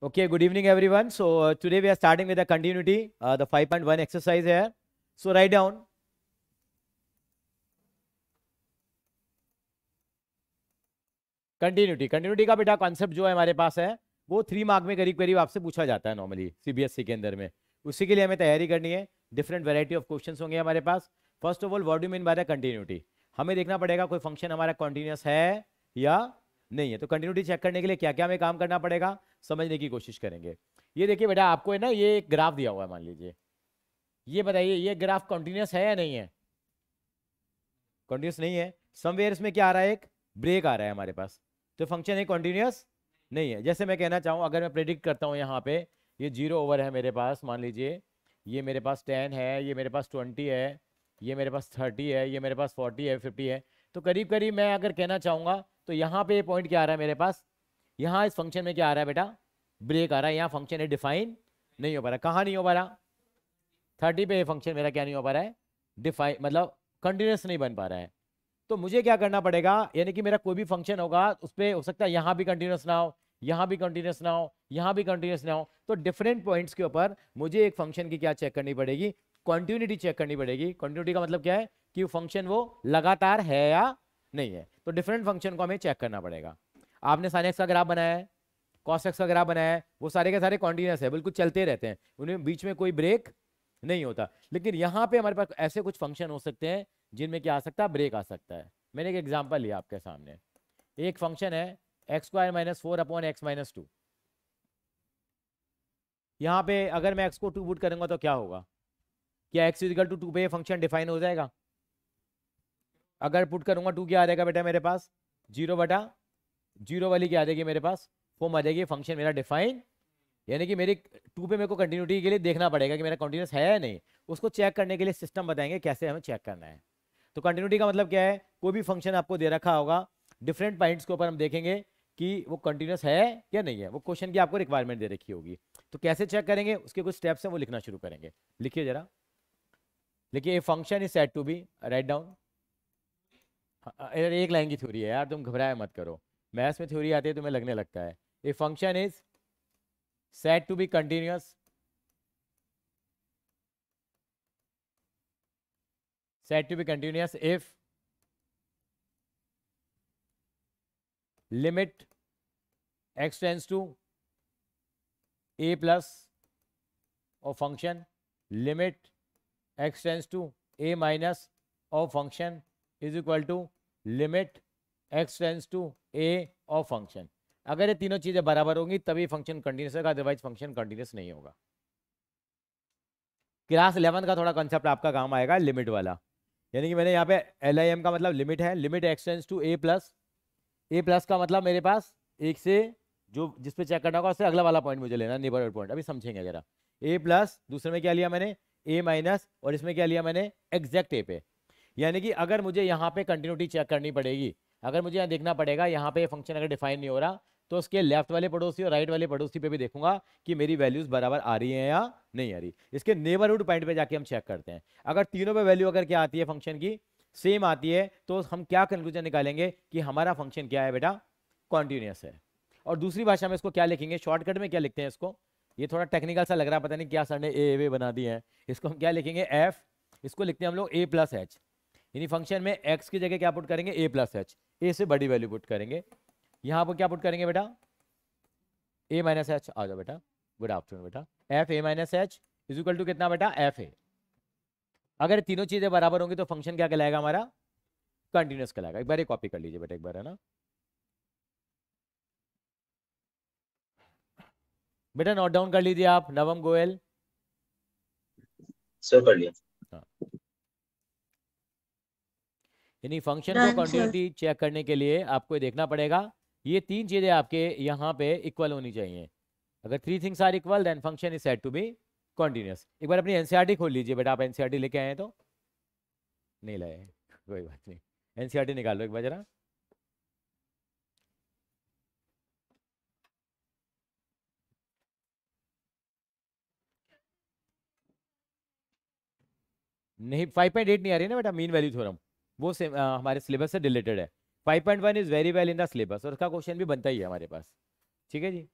Okay, good evening everyone. So today we are starting with the continuity, the 5.1 exercise here. So write down continuity का बेटा concept जो है हमारे पास है वो 3 मार्क में करीब करीब आपसे पूछा जाता है नॉर्मली सीबीएसई के अंदर में। उसी के लिए हमें तैयारी करनी है। डिफरेंट वैरायटी ऑफ क्वेश्चंस होंगे हमारे पास। First of all what do mean by the continuity, हमें देखना पड़ेगा कोई फंक्शन हमारा कॉन्टिन्यूस है या नहीं है। तो कंटिन्यूटी चेक करने के लिए क्या क्या हमें काम करना पड़ेगा समझने की कोशिश करेंगे। ये देखिए बेटा, आपको है ना ये एक ग्राफ दिया हुआ है, मान लीजिए। ये बताइए ये ग्राफ कॉन्टिन्यूस है या नहीं है? कॉन्टिन्यूस नहीं है। समवेयर इसमें क्या आ रहा है, एक ब्रेक आ रहा है हमारे पास। तो फंक्शन है कॉन्टिन्यूस नहीं है। जैसे मैं कहना चाहूँ, अगर मैं प्रेडिक्ट करता हूँ यहाँ पे ये 0 ओवर है मेरे पास, मान लीजिए ये मेरे पास 10 है, ये मेरे पास 20 है, ये मेरे पास 30 है, ये मेरे पास 40 है, 50 है। तो करीब करीब मैं अगर कहना चाहूँगा तो यहाँ पे ये पॉइंट क्या आ रहा है मेरे पास, यहाँ इस फंक्शन में क्या आ रहा है बेटा, ब्रेक आ रहा है। यहाँ फंक्शन है डिफाइन नहीं हो पा रहा। कहाँ नहीं हो पा रहा? 30 पे ये फंक्शन मेरा क्या नहीं हो पा रहा है, डिफाइन, मतलब कंटिन्यूस नहीं बन पा रहा है। तो मुझे क्या करना पड़ेगा, यानी कि मेरा कोई भी फंक्शन होगा उस पर हो सकता है यहाँ भी कंटिन्यूस ना हो, यहाँ भी कंटिन्यूस ना हो, यहाँ भी कंटिन्यूस ना हो। तो डिफरेंट पॉइंट्स के ऊपर मुझे एक फंक्शन की क्या चेक करनी पड़ेगी, कंटिन्यूटी चेक करनी पड़ेगी। कंटिन्यूटी का मतलब क्या है कि वो फंक्शन वो लगातार है या नहीं है। तो डिफरेंट फंक्शन को हमें चेक करना पड़ेगा। आपने sin x का ग्राफ बनाया है, cos x का ग्राफ बनाया है, वो सारे के सारे कॉन्टिन्यूस है, बिल्कुल चलते रहते हैं, उन्हें बीच में कोई ब्रेक नहीं होता। लेकिन यहाँ पे हमारे पास ऐसे कुछ फंक्शन हो सकते हैं जिनमें क्या आ सकता है, ब्रेक आ सकता है। मैंने एक एग्जांपल लिया आपके सामने। एक फंक्शन है x² - 4 अपॉन x - 2। यहाँ पे अगर मैं x को 2 पुट करूंगा तो क्या होगा, क्या x = 2 पे ये फंक्शन डिफाइन हो जाएगा? अगर पुट करूंगा 2 क्या आ जाएगा बेटा मेरे पास, 0/0 वाली क्या आ जाएगी मेरे पास, फॉर्म आ जाएगी, फंक्शन मेरा डिफाइन। यानी कि मेरी 2 पे मेरे को कंटिन्यूटी के लिए देखना पड़ेगा कि मेरा कंटिन्यूस है या नहीं। उसको चेक करने के लिए सिस्टम बताएंगे कैसे हमें चेक करना है। तो कंटिन्यूटी का मतलब क्या है, कोई भी फंक्शन आपको दे रखा होगा, डिफरेंट पॉइंट्स के ऊपर हम देखेंगे कि वो कंटिन्यूस है या नहीं है। वो क्वेश्चन की आपको रिक्वायरमेंट दे रखी होगी। तो कैसे चेक करेंगे, उसके कुछ स्टेप्स हैं, वो लिखना शुरू करेंगे। लिखिए जरा, लिखिए, a function is said to be, write down. एक लाइन की थ्योरी है यार, तुम घबराए मत करो। मैथ्स में थ्योरी आती है तुम्हें लगने लगता है। ए function is said to be continuous, said to be continuous if limit x tends to a plus of function, limit x tends to a minus of function is equal to limit x tends to a of function। अगर ये तीनों चीजें बराबर होंगी तभी function continuous होगा, otherwise function continuous नहीं होगा। क्लास 11 का थोड़ा कंसेप्ट आपका काम आएगा, लिमिट वाला। यानी कि मैंने यहाँ पे LIM का मतलब लिमिट है, limit x tends to a plus. a plus का मतलब मेरे पास एक से जो जिस पे चेक करना होगा उससे अगला वाला पॉइंट मुझे लेना, नेबरहुड पॉइंट। अभी समझेंगे जरा। a प्लस, दूसरे में क्या लिया मैंने, a माइनस, और इसमें क्या लिया मैंने, एग्जैक्ट a पे। यानी कि अगर मुझे यहाँ पे कंटिन्यूटी चेक करनी पड़ेगी, अगर मुझे यहाँ देखना पड़ेगा यहाँ पे फंक्शन अगर डिफाइन नहीं हो रहा, तो उसके लेफ्ट वाले पड़ोसी और राइट वाले पड़ोसी पे भी देखूंगा कि मेरी वैल्यूज बराबर आ रही हैं या नहीं आ रही। इसके नेबरहुड पॉइंट पे जाके हम चेक करते हैं। अगर तीनों पे वैल्यू अगर क्या आती है फंक्शन की, सेम आती है, तो हम क्या कंक्लूजन निकालेंगे कि हमारा फंक्शन क्या है बेटा, कॉन्टिन्यूस है। और दूसरी भाषा में इसको क्या लिखेंगे, शॉर्टकट में क्या लिखते हैं इसको, ये थोड़ा टेक्निकल सा लग रहा है, पता नहीं क्या सर ने ए वे बना दी है। इसको हम क्या लिखेंगे, एफ। इसको लिखते हैं हम लोग a प्लस एच। यानी फंक्शन में x की जगह क्या पुट करेंगे, a प्लस एच। ए से बड़ी वैल्यू पुट करेंगे। यहाँ पर क्या पुट करेंगे बेटा, a माइनस एच। आ जाओ बेटा, गुड आफ्टरनून बेटा। F a minus H is equal to कितना बेटा, एफ ए। अगर तीनों चीजें बराबर होंगी तो फंक्शन क्या कहलाएगा हमारा, कंटिन्यूस कहलाएगा। एक बार ये कॉपी कर लीजिए बेटा, एक बार, है ना बेटा, नोट डाउन कर लीजिए आप, नवम गोयल। सर कर लिया। हाँ। यानी फंक्शन को कंटिन्यूटी चेक करने के लिए आपको देखना पड़ेगा ये तीन चीजें आपके यहाँ पे इक्वल होनी चाहिए। अगर 3 things are equal then function is said to be continuous. एक बार अपनी एनसीईआरटी खोल लीजिए बेटा, आप एनसीईआरटी लेके आए हैं तो नहीं लाए, कोई बात नहीं, एनसीईआरटी निकाल लो एक बार जरा। नहीं 5.8 नहीं आ रही ना बेटा, मीन वैल्यू थ्योरम, वो हमारे सिलेबस से रिलेटेड है। 5.1 is very well in the syllabus, और उसका क्वेश्चन भी बनता ही है हमारे पास। ठीक है जी,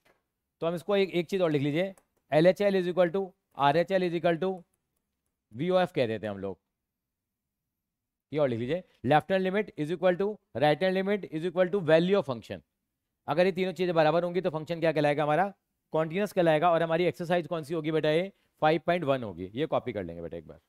तो हम इसको एक चीज और लिख लीजिए, LHL is equal to RHL is equal to VOF कह देते हैं हम लोग। ये और लिख लीजिए, left hand limit is equal to right hand limit is equal to value of function. अगर ये तीनों चीजें बराबर होंगी तो फंक्शन क्या कहलाएगा हमारा, कॉन्टिन्यूस कहलाएगा। और हमारी एक्सरसाइज कौन सी होगी बेटा, ये 5.1 होगी। ये कॉपी कर लेंगे बेटा एक बार।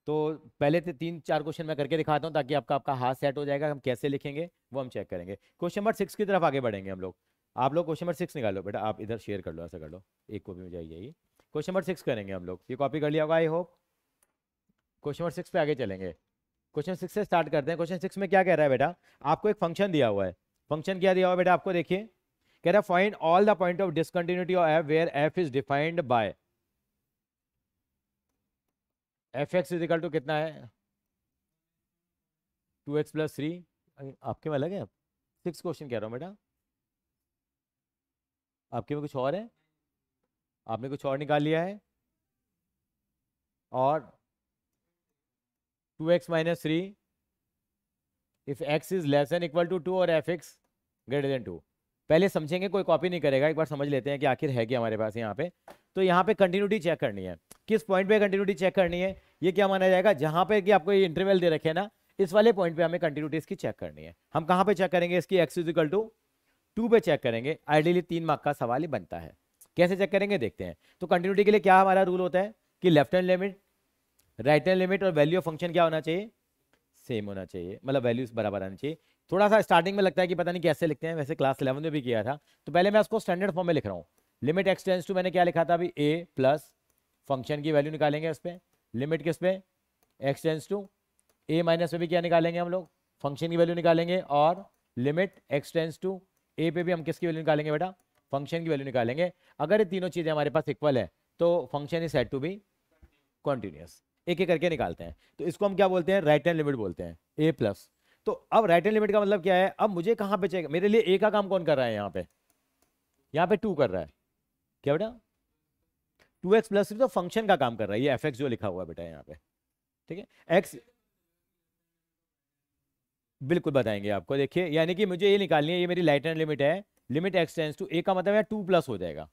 तो पहले से 3-4 क्वेश्चन मैं करके दिखाता हूँ ताकि आपका आपका हाथ सेट हो जाएगा। हम कैसे लिखेंगे वो हम चेक करेंगे। क्वेश्चन नंबर 6 की तरफ आगे बढ़ेंगे हम लोग। आप लोग क्वेश्चन नंबर 6 निकालो बेटा, आप इधर शेयर कर लो, ऐसा कर लो, एक कॉपी में जाइए। क्वेश्चन नंबर 6 करेंगे हम लोग। ये कॉपी कर लिया होगा आई होप। क्वेश्चन नंबर 6 पे आगे चलेंगे। क्वेश्चन 6 से स्टार्ट करते हैं। क्वेश्चन 6 में क्या कह रहा है बेटा, आपको एक फंक्शन दिया हुआ है। फंक्शन क्या दिया हुआ है बेटा आपको, देखिए कह रहा है find all the point of discontinuity of f where f is defined by f x is equal to कितना है 2x प्लस 3। आपके में अलग है, 6 क्वेश्चन कह रहा हूँ बेटा, आपके में कुछ और है, आपने कुछ और निकाल लिया है। और 2x minus 3 if x is less than equal to 2 और एफ एक्स ग्रेटर देन 2। पहले समझेंगे, कोई कॉपी नहीं करेगा, एक बार समझ लेते हैं कि आखिर है क्या हमारे पास यहाँ पे। तो यहाँ पे कंटिन्यूटी चेक करनी है। किस पॉइंट पे कंटिन्यूटी चेक करनी है, ये क्या माना जाएगा, जहां पे कि आपको ये इंटरवल दे रखे हैं ना, इस वाले पॉइंट पे हमें कंटिन्यूटी इसकी चेक करनी है। हम कहाँ पे चेक करेंगे, इसकी x इक्वल टू 2 पे चेक करेंगे। आइडियली 3 मार्क का सवाल ही बनता है। कैसे चेक करेंगे देखते हैं। तो कंटिन्यूटी के लिए क्या हमारा रूल होता है कि left hand limit, right hand limit और वैल्यू ऑफ फंक्शन क्या होना चाहिए, सेम होना चाहिए, मतलब वैल्यूज बराबर आनी चाहिए। थोड़ा सा स्टार्टिंग में लगता है कि पता नहीं कैसे लिखते हैं, वैसे क्लास 11 में भी किया था। तो पहले मैं उसको स्टैंडर्ड फॉर्म में लिख रहा हूँ। लिमिट एक्स टेंस टू, मैंने क्या लिखा था अभी, a प्लस फंक्शन की वैल्यू निकालेंगे इस पे, लिमिट किस पे, x tends to a minus पे भी क्या निकालेंगे हम लोग, फंक्शन की वैल्यू निकालेंगे। और limit x tends to a पे भी हम किसकी वैल्यू निकालेंगे बेटा, फंक्शन की वैल्यू निकालेंगे। अगर ये तीनों चीजें हमारे पास इक्वल है तो function is said to be continuous. एक एक करके निकालते हैं। तो इसको हम क्या बोलते हैं, राइट हैंड लिमिट बोलते हैं, a प्लस। तो अब राइट हैंड लिमिट का मतलब क्या है, अब मुझे कहां पे चाहिए, मेरे लिए a का काम कौन कर रहा है, यहाँ पे 2 कर रहा है, क्या बेटा 2x प्लस 3, तो फंक्शन का काम कर रहा है, ये fx जो लिखा हुआ है बेटा यहाँ पे, ठीक है। x बिल्कुल बताएंगे आपको, देखिए यानी कि मुझे ये निकालनी है, ये मेरी राइट हैंड लिमिट है, limit x tends to a का मतलब है 2 प्लस हो जाएगा,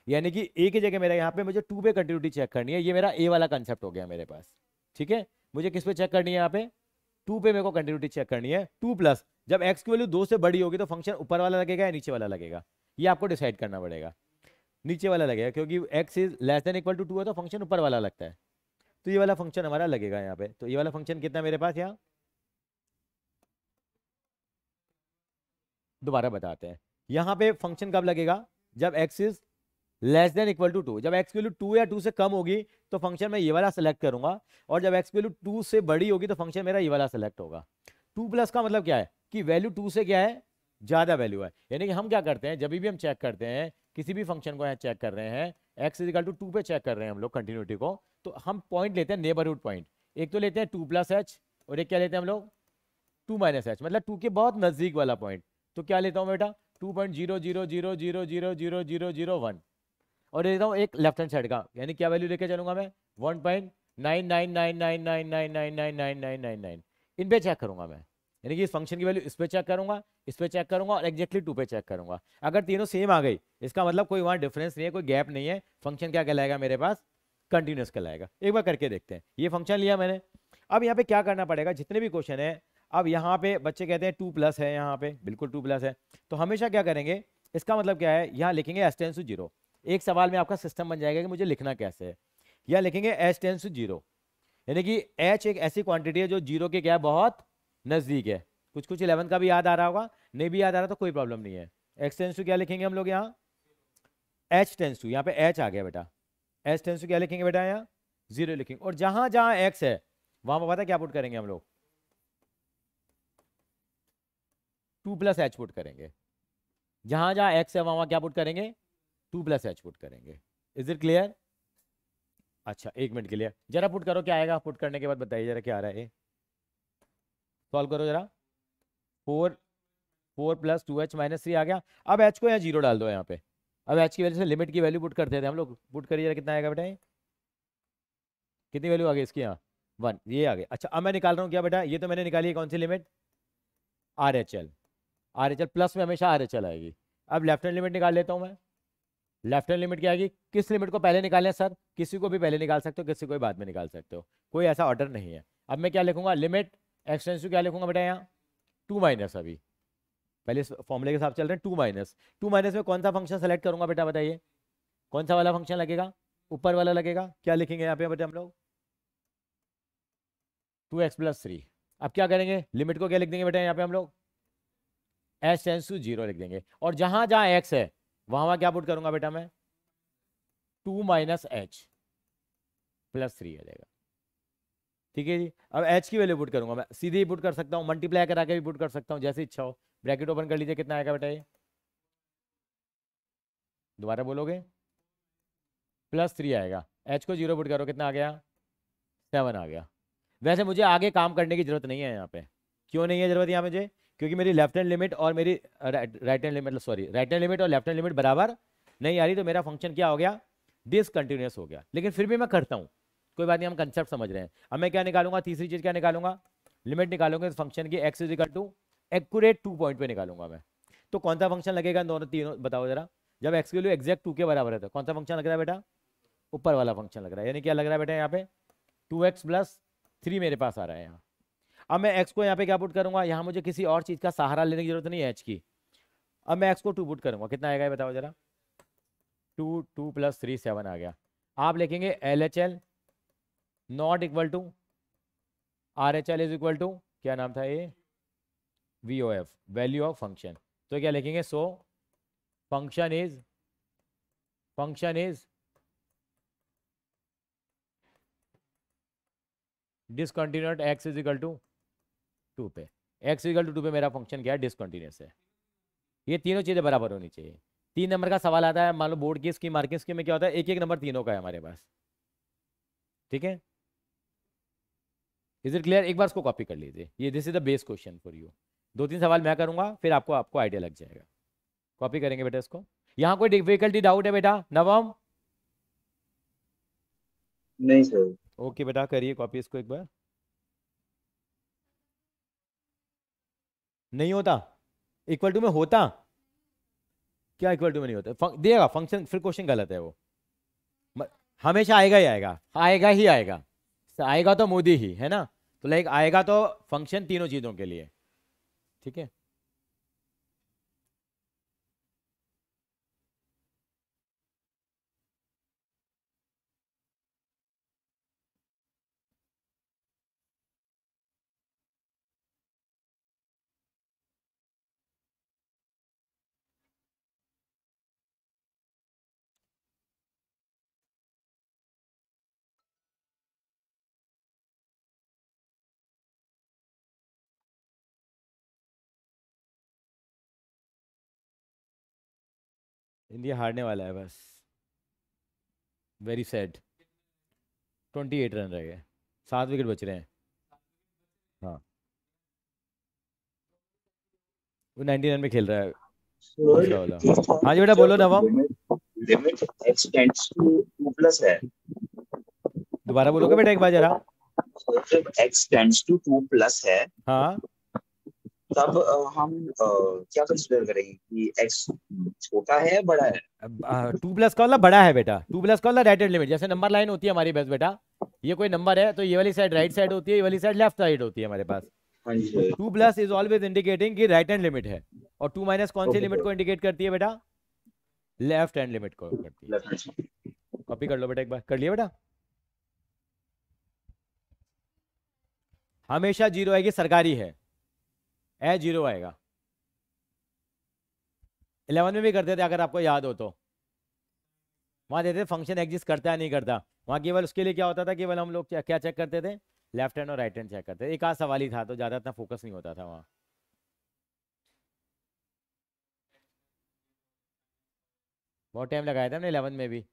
यानी कि a की जगह मेरा यहाँ पे मुझे 2 पे कंटिन्यूटी चेक करनी है। ये मेरा a वाला कंसेप्ट हो गया मेरे पास, ठीक है। मुझे किस पे चेक करनी है, यहाँ पे 2 पे मेरे को कंटिन्यूटी चेक करनी है। 2 प्लस, जब x की वैल्यू 2 से बड़ी होगी तो फंक्शन ऊपर वाला लगेगा या नीचे वाला लगेगा, ये आपको डिसाइड करना पड़ेगा। नीचे वाला लगेगा, क्योंकि x is less than equal to 2 है तो फंक्शन ऊपर वाला लगता है, तो ये वाला फंक्शन हमारा लगेगा यहाँ पे। तो ये वाला फंक्शन कितना है मेरे पास, यहाँ दोबारा बताते हैं। यहाँ पे फंक्शन कब लगेगा, जब x is less than equal to 2। जब x की वैल्यू 2 या 2 से कम होगी तो फंक्शन मैं ये वाला सेलेक्ट करूंगा, और जब x की वैल्यू 2 से बड़ी होगी तो फंक्शन मेरा ये वाला सेलेक्ट होगा। 2 प्लस का मतलब क्या है कि वैल्यू 2 से क्या है, ज्यादा वैल्यू है। यानी कि हम क्या करते हैं, जब भी हम चेक करते हैं किसी भी फंक्शन को यहाँ चेक कर रहे हैं, x इज इक्वल टू 2 पे चेक कर रहे हैं हम लोग कंटिन्यूटी को, तो हम पॉइंट लेते हैं नेबरहुड पॉइंट। एक तो लेते हैं 2 प्लस एच, और एक क्या लेते हैं हम लोग 2 माइनस एच, मतलब 2 के बहुत नजदीक वाला पॉइंट। तो क्या लेता हूँ बेटा 2.000000001, और लेता हूँ एक लेफ्ट हैंड साइड का, यानी क्या वैल्यू लेके चलूंगा मैं 1.999999999999। इन पे चेक करूंगा मैं, यानी कि इस फंक्शन की वैल्यू इस पे चेक करूंगा, इस पे चेक करूंगा, और एक्जैक्टली 2 पे चेक करूंगा। अगर तीनों सेम आ गई इसका मतलब कोई वहां डिफरेंस नहीं है, कोई गैप नहीं है, फंक्शन क्या कहलाएगा मेरे पास, कंटिन्यूअस कहलाएगा। एक बार करके देखते हैं। ये फंक्शन लिया मैंने, अब यहाँ पे क्या करना पड़ेगा, जितने भी क्वेश्चन है, अब यहाँ पे बच्चे कहते हैं 2 प्लस है, यहाँ पे बिल्कुल 2 प्लस है, तो हमेशा क्या करेंगे, इसका मतलब क्या है, यहाँ लिखेंगे एस टेंस टू 0। एक सवाल में आपका सिस्टम बन जाएगा कि मुझे लिखना कैसे है। या लिखेंगे एच टेंस टू 0, यानी कि एच एक ऐसी क्वांटिटी है जो 0 के क्या बहुत नजदीक है। कुछ कुछ 11 का भी याद आ रहा होगा, नहीं भी याद आ रहा तो कोई प्रॉब्लम नहीं है। एक्स टेंस टू क्या लिखेंगे हम लोग, यहाँ एच टेंस टू, यहाँ पे एच आ गया बेटा, एच टेंस टू क्या लिखेंगे बेटा, यहाँ 0 लिखेंगे। और जहां जहां एक्स है वहां पर पता क्या पुट करेंगे हम लोग, 2 प्लस एच पुट करेंगे। जहां जहां एक्स है वहां क्या पुट करेंगे, 2 प्लस एच पुट करेंगे। Is it clear? अच्छा एक मिनट के लिए जरा पुट करो, क्या आएगा, पुट करने के बाद बताइए जरा क्या आ रहा है। सॉल्व करो जरा। 4 प्लस 2h माइनस 3 आ गया। अब h को यहाँ 0 डाल दो यहाँ पे। अब h की वजह से लिमिट की वैल्यू पुट करते थे हम लोग, पुट करिए जरा कितना आएगा बेटा, कितनी वैल्यू आ गई इसकी? यहाँ 1, ये आ गई। अच्छा अब मैं निकाल रहा हूँ क्या बेटा, ये तो मैंने निकाली है, कौन सी limit? R H L. R H L plus में हमेशा आर एच एल आएगी। अब लेफ्ट हैंड लिमिट निकाल लेता हूँ मैं। लेफ्ट हैंड लिमिट क्या आएगी? किस लिमिट को पहले निकालें सर? किसी को भी पहले निकाल सकते हो, किसी को भी बाद में निकाल सकते हो, कोई ऐसा ऑर्डर नहीं है। अब मैं क्या लिखूंगा? लिमिट एक्स टेंस टू क्या लिखूंगा बेटा? यहाँ 2 माइनस, अभी पहले इस फॉर्मूले के साथ चल रहे हैं, 2 माइनस। 2 माइनस में कौन सा फंक्शन सेलेक्ट करूंगा बेटा, बताइए कौन सा वाला फंक्शन लगेगा? ऊपर वाला लगेगा। क्या लिखेंगे यहाँ पे बेटा हम लोग? 2x+3। अब क्या करेंगे? लिमिट को क्या लिख देंगे बेटा यहाँ पे हम लोग? एच टेंस टू 0 लिख देंगे, और जहां जहां एक्स है वहां वहां क्या पुट करूंगा बेटा मैं? 2 - h+3 आ जाएगा। ठीक है जी। अब h की वैल्यू पुट करूंगा मैं, सीधे ही पुट कर सकता हूँ, मल्टीप्लाई करा के भी पुट कर सकता हूँ, जैसे इच्छा हो। ब्रैकेट ओपन कर लीजिए, कितना आएगा बेटा ये? दोबारा बोलोगे? +3 आएगा। h को 0 पुट करो, कितना आ गया? 7 आ गया। वैसे मुझे आगे काम करने की जरूरत नहीं है यहाँ पे। क्यों नहीं है जरूरत यहाँ मुझे? क्योंकि मेरी लेफ्ट हैंड लिमिट और मेरी right hand limit, sorry right hand limit और लेफ्ट हैंड लिमिट बराबर नहीं आ रही, तो मेरा फंक्शन क्या हो गया? डिसकंटिन्यूअस हो गया। लेकिन फिर भी मैं करता हूँ, कोई बात नहीं, हम कंसेप्ट समझ रहे हैं। अब मैं क्या निकालूंगा? तीसरी चीज क्या निकालूंगा? लिमिट निकालूंगा इस फंक्शन की, x is equal to accurate 2 point पे निकालूंगा मैं। तो कौन सा फंक्शन लगेगा इन दोनों तीनों, बताओ जरा। जब x की वैल्यू एग्जैक्ट 2 के बराबर है तो कौन सा फंक्शन लग रहा है बेटा? ऊपर वाला फंक्शन लग रहा है। यानी क्या लग रहा है बेटा यहाँ पे? 2x+3 मेरे पास आ रहा है यहाँ। अब मैं x को यहाँ पे क्या पुट करूंगा? यहाँ मुझे किसी और चीज का सहारा लेने की जरूरत नहीं है h की। अब मैं x को 2 पुट करूंगा, कितना आएगा ये बताओ जरा? 2 + 3 7 आ गया। आप लिखेंगे L H L not equal to R H L is equal to, क्या नाम था ये? V O F, value of function. तो क्या लिखेंगे? So function is discontinuous x is equal to 2 पे। एक्स इक्वल टू 2 पे मेरा फंक्शन क्या है? डिसकंटिन्यूस है। ये तीनों चीजें बराबर होनी चाहिए। 3 नंबर का सवाल आता है, मान लो बोर्ड की इसकी मार्किंग स्कीम में क्या होता है, एक एक नंबर तीनों का है हमारे पास। ठीक है, इज इट क्लियर? एक बार इसको कॉपी कर लीजिए, ये this is the base question for you. 2-3 सवाल मैं करूंगा, फिर आपको आपको आइडिया लग जाएगा। कॉपी करेंगे बेटा इसको। यहाँ कोई डिफिकल्टी डाउट है बेटा नवम? नहीं सर। ओके बेटा, करिए कॉपी इसको एक बार। नहीं होता? इक्वल टू में होता? क्या इक्वल टू में नहीं होता? दिएगा फंक्शन, फिर क्वेश्चन गलत है वो। म- हमेशा आएगा ही आएगा, आएगा ही आएगा। आएगा तो मोदी ही है ना, तो लाइक आएगा तो फंक्शन तीनों चीजों के लिए। ठीक है। इंडिया हारने वाला है बस, वेरी सैड। 28 रन रह गए, 7 विकेट बच रहे हैं। हाँ, वो 99 में खेल रहा है सर दूसरा वाला। हाँ जी बेटा, बोलो जब नवम। Limit limit x tends to 2+ है, दोबारा बोलोगे तो बेटा एक बार जरा? जब एक्स टेंड्स टू 2+ है, हाँ, तब हम क्या कंसिडर करेंगे कि एक्स छोटा है बड़ा है? 2+ का वाला बड़ा है बेटा। 2+ का वाला राइट हैंड लिमिट, जैसे नंबर लाइन होती है हमारी बस बेटा, ये कोई नंबर है तो ये वाली साइड राइट साइड होती है, ये वाली साइड लेफ्ट साइड होती है हमारे पास। हाँ जी तो सर। 2+ इज ऑलवेज इंडिकेटिंग कि राइट हैंड लिमिट है, और 2- कौन सी ओके लिमिट सर। को इंडिकेट करती है बेटा? लेफ्ट हैंड लिमिट को करती है। Left hand. कॉपी कर लो बेटा एक बार, कर लिया बेटा? हमेशा 0 आएगी, सरकारी है। 0 आएगा। 11 में भी करते थे अगर आपको याद हो तो, वहां देते फंक्शन एग्जिस्ट करता है नहीं करता। वहां केवल उसके लिए क्या होता था, केवल हम लोग क्या चेक करते थे? लेफ्ट हैंड और राइट हैंड चेक करते थे। एक आध सवाल ही था, तो ज्यादा इतना फोकस नहीं होता था वहाँ। बहुत टाइम लगाया था हमने 11 में भी,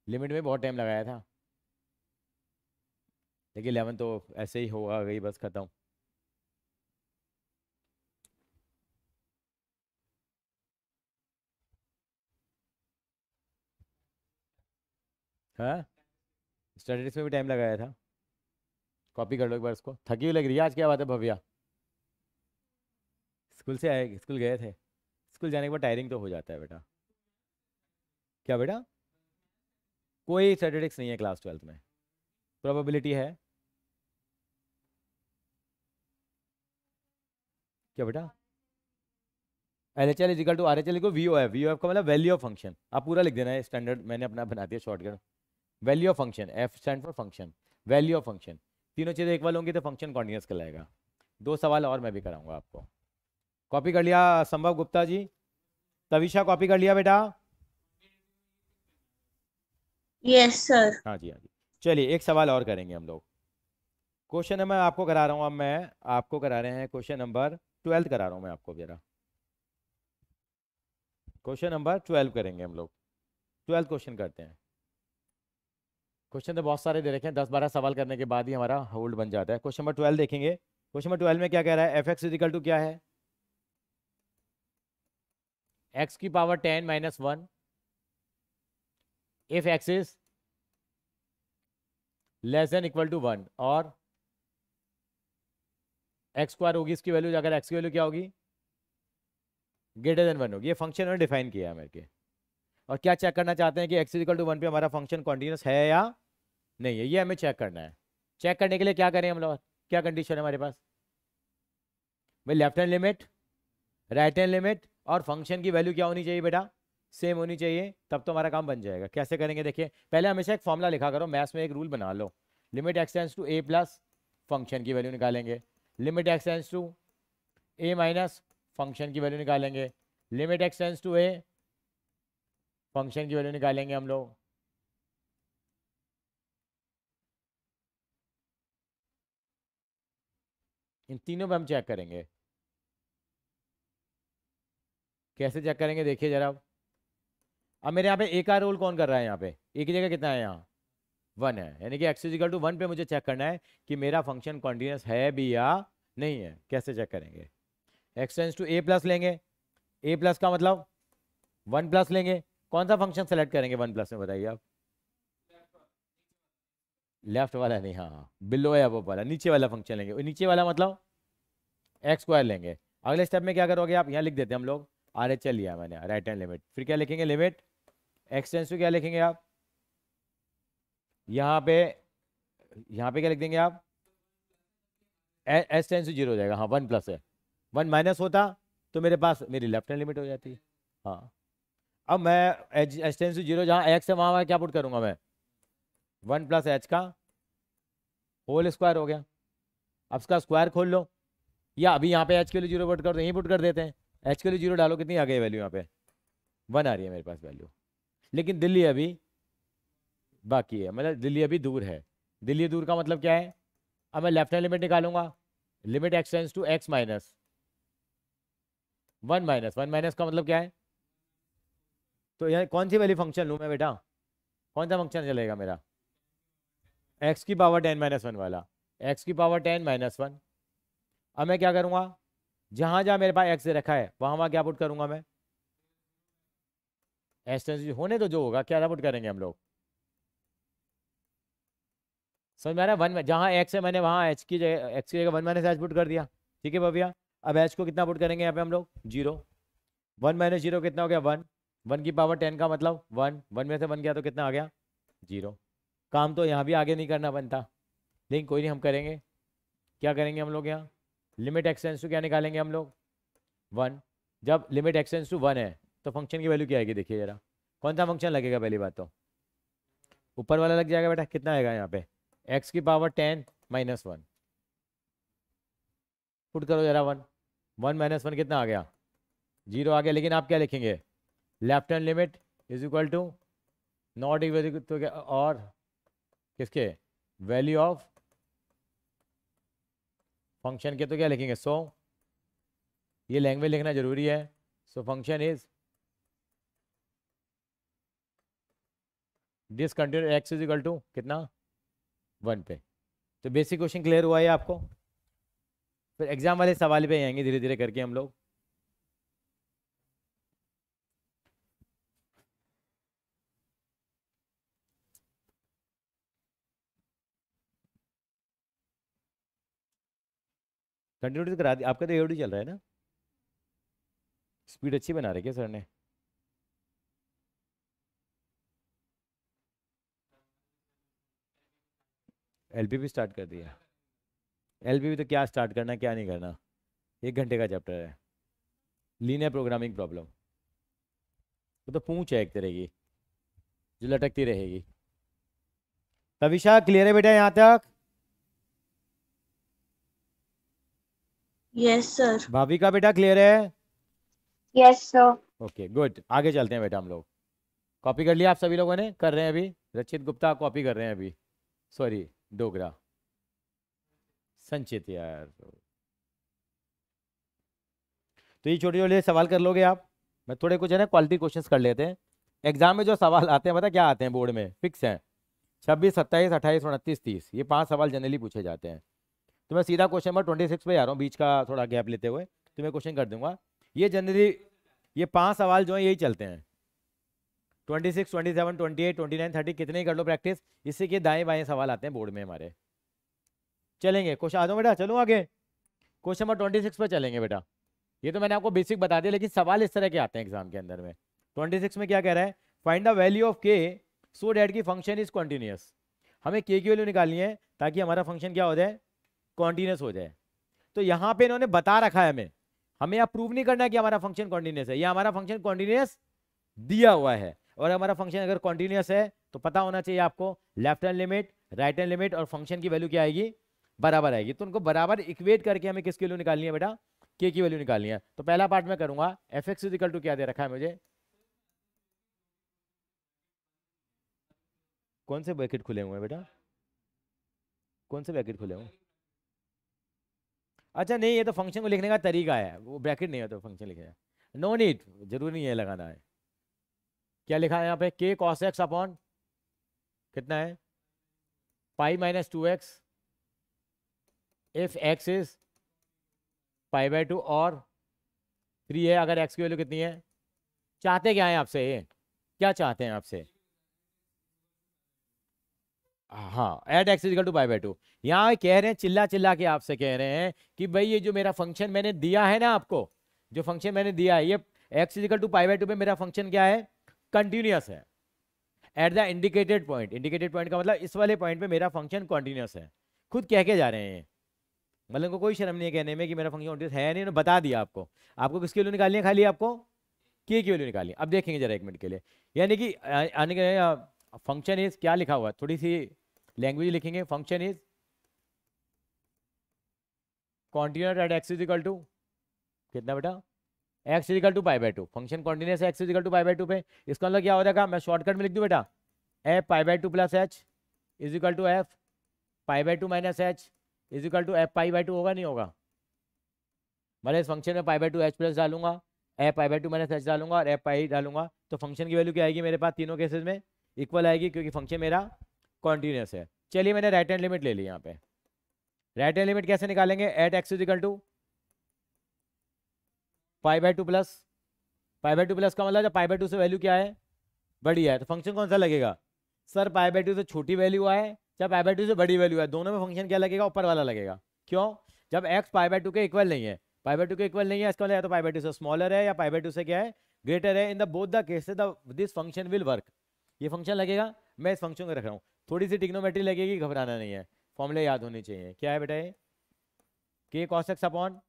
लिमिट में बहुत टाइम लगाया था। लेकिन 11 तो ऐसे ही हो आ गई, बस खत्म। हाँ, स्टैटिस्टिक्स में भी टाइम लगाया था। कॉपी कर लो एक बार इसको। थकी हुई लग रही है आज, क्या बात है भव्या? स्कूल से आए, स्कूल गए थे? स्कूल जाने के बाद टायरिंग तो हो जाता है बेटा। क्या बेटा? कोई स्टैटिस्टिक्स नहीं है क्लास 12th में, प्रोबेबिलिटी है। क्या बेटा? L H L is equal to R H L को V O F, V O F का मतलब वैल्यू ऑफ फंक्शन। आप पूरा लिख देना है, स्टैंडर्ड मैंने अपना बना दिया shortcut. Value of function, F stand for function, value of function. तीनों चीज़ें इक्वल होंगी तो फंक्शन कॉन्टिन्यूस कहलाएगा। 2 सवाल और मैं भी कराऊंगा आपको। कॉपी कर लिया संभव गुप्ता जी? तविशा कॉपी कर लिया बेटा? Yes sir. हाँ जी हाँ जी। चलिए एक सवाल और करेंगे हम लोग। क्वेश्चन नंबर आपको करा रहा हूँ अब मैं, आपको करा रहे हैं क्वेश्चन नंबर 12 करा रहा हूँ मैं आपको जरा। क्वेश्चन नंबर 12 करेंगे हम लोग। 12 क्वेश्चन करते हैं। क्वेश्चन तो बहुत सारे दे रखे हैं, 10-12 सवाल करने के बाद ही हमारा होल्ड बन जाता है। क्वेश्चन नंबर 12 देखेंगे। क्वेश्चन नंबर 12 में क्या कह रहा है? एफ एक्स इजिकल टू क्या है? एक्स की power 10 minus 1 if x is less than equal to 1, और एक्स स्क्वायर होगी इसकी वैल्यू, अगर एक्स की वैल्यू क्या होगी? ग्रेटर देन 1 होगी। ये फंक्शन उन्होंने डिफाइन किया है मेरे के। और क्या चेक करना चाहते हैं कि एक्स इक्वल टू 1 पे हमारा फंक्शन कॉन्टिन्यूस है या नहीं है, ये हमें चेक करना है। चेक करने के लिए क्या करें हम लोग? क्या कंडीशन है हमारे पास भाई? Left hand limit, right hand limit, और फंक्शन की वैल्यू क्या होनी चाहिए बेटा? सेम होनी चाहिए, तब तो हमारा काम बन जाएगा। कैसे करेंगे देखिए, पहले हमेशा एक फॉर्मूला लिखा करो, मैथ्स में एक रूल बना लो। Limit x tends to a plus, function की वैल्यू निकालेंगे। Limit x tends to a minus, function की वैल्यू निकालेंगे। Limit x tends to a, function की वैल्यू निकालेंगे हम लोग। इन तीनों पे हम चेक करेंगे। कैसे चेक करेंगे देखिए जरा। अब मेरे यहाँ पे ए का रोल कौन कर रहा है? यहाँ पे ए की जगह कितना है? यहाँ 1 है, यानी कि एक्स इजिकल टू 1 पे मुझे चेक करना है कि मेरा फंक्शन कॉन्टिन्यूस है भी या नहीं है। कैसे चेक करेंगे? X tends to a plus लेंगे, ए प्लस का मतलब 1 प्लस लेंगे। कौन सा फंक्शन सेलेक्ट करेंगे 1 प्लस में बताइए आप? लेफ्ट वाला नहीं, हाँ हाँ, बिलो या वो वाला, नीचे वाला फंक्शन लेंगे। और नीचे वाला मतलब एक्स स्क्वायर लेंगे। अगले स्टेप में क्या करोगे आप? यहाँ लिख देते हैं हम लोग, आर एच एल लिया मैंने, राइट हैंड लिमिट। फिर क्या लिखेंगे? लिमिट एक्स टेंस टू क्या लिखेंगे आप? यहाँ पे, यहाँ पे क्या लिख देंगे आप? एस टेंस टू 0 हो जाएगा। हाँ 1 प्लस है, 1 माइनस होता तो मेरे पास मेरी लेफ्ट हैंड लिमिट हो जाती। हाँ, अब मैं एच टेंस टू 0 जहाँ एक्स है वहाँ क्या पुट करूँगा मैं? 1 प्लस एच का होल स्क्वायर हो गया। अब इसका स्क्वायर खोल लो, या अभी यहाँ पे एच के लिए 0 पुट कर दो, यहीं पुट कर देते हैं। एच के लिए 0 डालो, कितनी आ गई वैल्यू? यहाँ पे 1 आ रही है मेरे पास वैल्यू। लेकिन दिल्ली अभी बाकी है, मतलब दिल्ली अभी दूर है। दिल्ली दूर का मतलब क्या है? अब मैं लेफ्ट हैंड लिमिट निकालूंगा। Limit x tends to x minus 1 minus 1 minus का मतलब क्या है? तो यहाँ कौन सी वाली फंक्शन लूँ मैं बेटा? कौन सा फंक्शन चलेगा मेरा? एक्स की पावर 10 माइनस 1 वाला, एक्स की पावर 10 माइनस 1। अब मैं क्या करूँगा? जहाँ जहाँ मेरे पास एक्स रखा है वहाँ वहाँ क्या पुट करूँगा मैं? एस टेंस होने तो जो होगा क्या पुट करेंगे हम लोग? समझ में आ रहा है? 1 में जहाँ एक्स है मैंने वहाँ एच की जगह, एक्स की जगह 1 माइनस एच पुट कर दिया। ठीक है भैया? अब एच को कितना पुट करेंगे यहाँ पे हम लोग? 0। 1 माइनस 0 कितना हो गया? 1। 1 की पावर 10 का मतलब 1, 1 में से 1 गया तो कितना आ गया? 0। काम तो यहाँ भी आगे नहीं करना बनता, लेकिन कोई नहीं, हम करेंगे। क्या करेंगे हम लोग यहाँ? लिमिट एक्सटेंस टू क्या निकालेंगे हम लोग? 1। जब लिमिट एक्सटेंस टू 1 है तो फंक्शन की वैल्यू क्या आएगी देखिए जरा। कौन सा फंक्शन लगेगा? पहली बात तो ऊपर वाला लग जाएगा बेटा। कितना आएगा यहाँ पे? एक्स की पावर 10 माइनस 1। पुट करो जरा 1, 1 माइनस 1 कितना आ गया? 0 आ गया। लेकिन आप क्या लिखेंगे? Left hand limit is equal to not equal to क्या, और किसके? वैल्यू ऑफ फंक्शन के, तो क्या लिखेंगे? सो ये लैंग्वेज लिखना जरूरी है। So function is discontinuous x is equal to कितना? 1 पे। तो बेसिक क्वेश्चन क्लियर हुआ है आपको? फिर एग्जाम वाले सवाल पे आएंगे धीरे धीरे करके हम लोग। कंटिन्यूटी करा दी आपका, तो एओडी चल रहा है ना, स्पीड अच्छी बना रहे क्या सर ने? एलपीपी स्टार्ट कर दिया? एलपीपी तो क्या स्टार्ट करना क्या नहीं करना, 1 घंटे का चैप्टर है। लीनियर प्रोग्रामिंग प्रॉब्लम, वो तो पूंछ है एक तरह की जो लटकती रहेगी। तविशा क्लियर है बेटा यहाँ तक? Yes, sir. भाभी का बेटा क्लियर है? Yes, sir. ओके गुड, आगे चलते हैं बेटा हम लोग। कॉपी कर लिया आप सभी लोगों ने? कर रहे हैं अभी? रचित गुप्ता कॉपी कर रहे हैं अभी, सॉरी डोगरा, संचित यार। तो ये छोटे छोटे सवाल कर लोगे आप? मैं थोड़े कुछ है ना क्वालिटी क्वेश्चंस कर लेते हैं। एग्जाम में जो सवाल आते हैं पता क्या आते हैं बोर्ड में, फिक्स हैं 26, 27, 28, 29, 30, ये 5 सवाल जनरली पूछे जाते हैं। तो मैं सीधा क्वेश्चन नंबर 26 पे जा रहा हूँ, बीच का थोड़ा गैप लेते हुए तो मैं क्वेश्चन कर दूंगा। ये जनरली ये 5 सवाल जो है यही चलते हैं, 26, 27, 28, 29, 30, कितने ही कर लो प्रैक्टिस, इससे के दाएं बाएं सवाल आते हैं बोर्ड में हमारे। चलेंगे क्वेश्चन, आ जाओ बेटा, चलो आगे क्वेश्चन नंबर 26 पे चलेंगे बेटा। ये तो मैंने आपको बेसिक बता दिया, लेकिन सवाल इस तरह के आते हैं एग्जाम के अंदर में। 26 में क्या कह रहा है, फाइंड द वैल्यू ऑफ के सो डैट की फंक्शन इज कॉन्टिन्यूस। हमें के की वैल्यू निकालनी है ताकि हमारा फंक्शन क्या हो जाए, कॉन्टिन्यूस हो जाए। तो यहाँ पे इन्होंने बता रखा है हमें, हमें आप प्रूव नहीं करना है कि हमारा फंक्शन कॉन्टिन्यूस है, या हमारा फंक्शन कॉन्टिन्यूस दिया हुआ है। और हमारा फंक्शन अगर कॉन्टिन्यूस है तो पता होना चाहिए आपको left hand limit, right hand limit और फंक्शन की वैल्यू क्या आएगी, बराबर आएगी। तो उनको बराबर इक्वेट करके हमें किसकी वैल्यू निकालनी है बेटा, के की वैल्यू निकालनी है। तो पहला पार्ट मैं करूंगा, एफ एक्स इक्वल टू क्या दे रखा है मुझे, कौन से ब्रैकेट खुले हुए हैं बेटा, कौन से ब्रैकेट खुले हुए हैं? अच्छा नहीं, ये तो फंक्शन को लिखने का तरीका है, वो ब्रैकेट नहीं है तो फंक्शन लिखना है, नो नीड, जरूरी नहीं है लगाना है। क्या लिखा है यहाँ पे, के कॉस एक्स अपॉन कितना है, pi minus 2x if x is π/2 और 3 है, अगर x की वैल्यू कितनी है। चाहते क्या है आपसे, ये क्या चाहते हैं आपसे, हाँ एट एक्स इजिकल टू π/2। यहाँ कह रहे हैं चिल्ला चिल्ला के आपसे कह रहे हैं कि भाई ये जो मेरा फंक्शन मैंने दिया है ना आपको, जो फंक्शन मैंने दिया है ये एक्स इजिकल टू π/2 पे मेरा फंक्शन क्या है, कंटिन्यूअस है at the indicated point. Indicated point का मतलब इस वाले पॉइंट पे मेरा फंक्शन कंटिन्यूअस है। खुद कह के जा रहे हैं, मतलब इनको कोई शर्म नहीं है कहने में कि मेरा फंक्शन कंटिन्यूअस है नहीं, उन्होंने बता दिया आपको। आपको किसकी वैल्यू निकालनी है, खाली आपको के की वैल्यू निकालनी है। अब देखेंगे जरा 1 मिनट के लिए, यानी कि आने के फंक्शन इज क्या लिखा हुआ है, थोड़ी सी लैंग्वेज लिखेंगे, function is continuous at x is equal to कितना बेटा, x is equal to π/2, function continuous है एक्स इज इक्वल टू π/2 पे। इसका मतलब क्या हो जाएगा, मैं शॉर्टकट में लिख दूं बेटा, F π/2 plus H is equal to F π/2 minus H is equal to F π/2, होगा नहीं होगा, मतलब इस फंक्शन में π/2 एच प्लस डालूंगा, एफ π/2 माइनस एच डालूंगा और एफ पाई डालूंगा, तो फंक्शन की वैल्यू क्या आएगी मेरे पास, तीनों केसेस में इक्वल आएगी क्योंकि फंक्शन मेरा कॉन्टिन्यूअस है। चलिए मैंने राइट हैंड लिमिट ले ली यहाँ पे, राइट हैंड लिमिट कैसे निकालेंगे, at x is equal to π/2 plus, π/2 plus का मतलब जब π/2 से वैल्यू क्या है, बड़ी है, तो फंक्शन कौन सा लगेगा, सर π/2 से छोटी वैल्यू आए चाहे π/2 से बड़ी वैल्यू है, दोनों में फंक्शन क्या लगेगा, ऊपर वाला लगेगा। क्यों, जब x π/2 के इक्वल नहीं है, π/2 के इक्वल नहीं है, इसका मतलब या तो π/2 से स्मॉलर है या π/2 से क्या है, ग्रेटर है। In the both the cases this function will work, ये फंक्शन लगेगा। मैं इस फंक्शन को रख रहा हूँ, थोड़ी सी टिग्नोमेट्री लगेगी, घबराना नहीं है, फॉर्मूले याद होनी चाहिए। क्या है बेटा ये, के कॉस एक्स अपॉन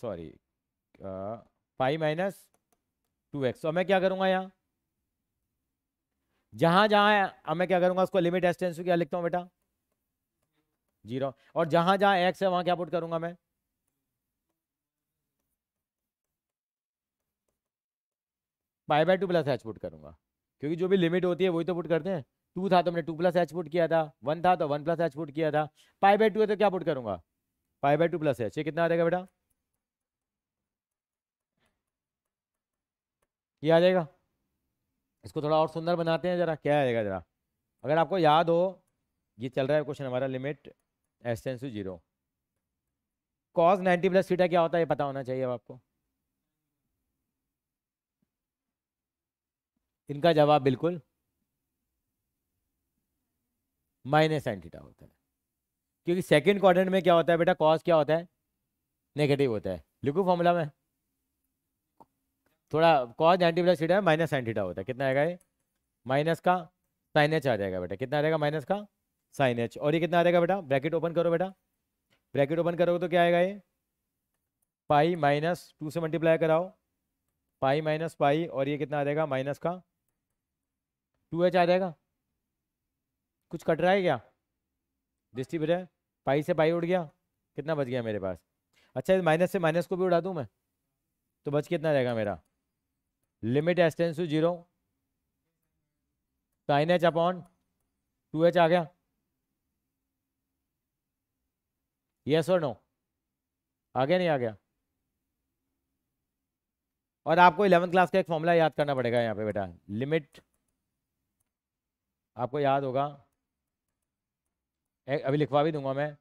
सॉरी पाई माइनस 2x। तो मैं क्या करूंगा यहाँ, जहां जहां अब मैं क्या करूंगा, उसको लिमिट एस टेंस टू क्या लिखता हूं बेटा, 0, और जहां जहां x है वहां क्या पुट करूंगा मैं, π/2 प्लस एच पुट करूंगा, क्योंकि जो भी लिमिट होती है वही तो पुट करते हैं। 2 था तो हमने 2 प्लस एच पुट किया था, 1 था तो 1 प्लस एच पुट किया था, π/2 है तो क्या पुट करूंगा, π/2 प्लस एच। ये कितना आ जाएगा बेटा, ये आ जाएगा। इसको थोड़ा और सुंदर बनाते हैं जरा, क्या आएगा जरा, अगर आपको याद हो, ये चल रहा है क्वेश्चन हमारा, limit s tends to 0, cos 90 plus theta क्या होता है ये पता होना चाहिए अब आपको। इनका जवाब बिल्कुल माइनस साइन थीटा होता है। क्योंकि सेकंड क्वाड्रेंट में क्या होता है बेटा, कॉस क्या होता है, नेगेटिव होता है। लिखो फॉर्मूला में, थोड़ा cos 90 plus theta minus sine theta होता है। कितना आएगा ये, माइनस का साइन एच आ जाएगा बेटा। कितना आ जाएगा, माइनस का साइन एच। और ये कितना आ जाएगा बेटा, ब्रैकेट ओपन करो बेटा, ब्रैकेट ओपन करोगे तो क्या आएगा ये, पाई माइनस 2 से मल्टीप्लाई कराओ, पाई माइनस पाई, और ये कितना आ जाएगा, माइनस का 2h आ जाएगा। कुछ कट रहा है क्या, डिस्ट्रीब्यूटर, पाई से पाई उड़ गया, कितना बच गया मेरे पास। अच्छा, इस माइनस से माइनस को भी उड़ा दूं मैं, तो बच कितना रहेगा मेरा, limit s tends to 0 sine h upon 2h आ गया। यस और नो, आ गया नहीं आ गया। और आपको 11th क्लास का एक फॉर्मूला याद करना पड़ेगा यहाँ पे बेटा, लिमिट आपको याद होगा, अभी लिखवा भी दूंगा मैं।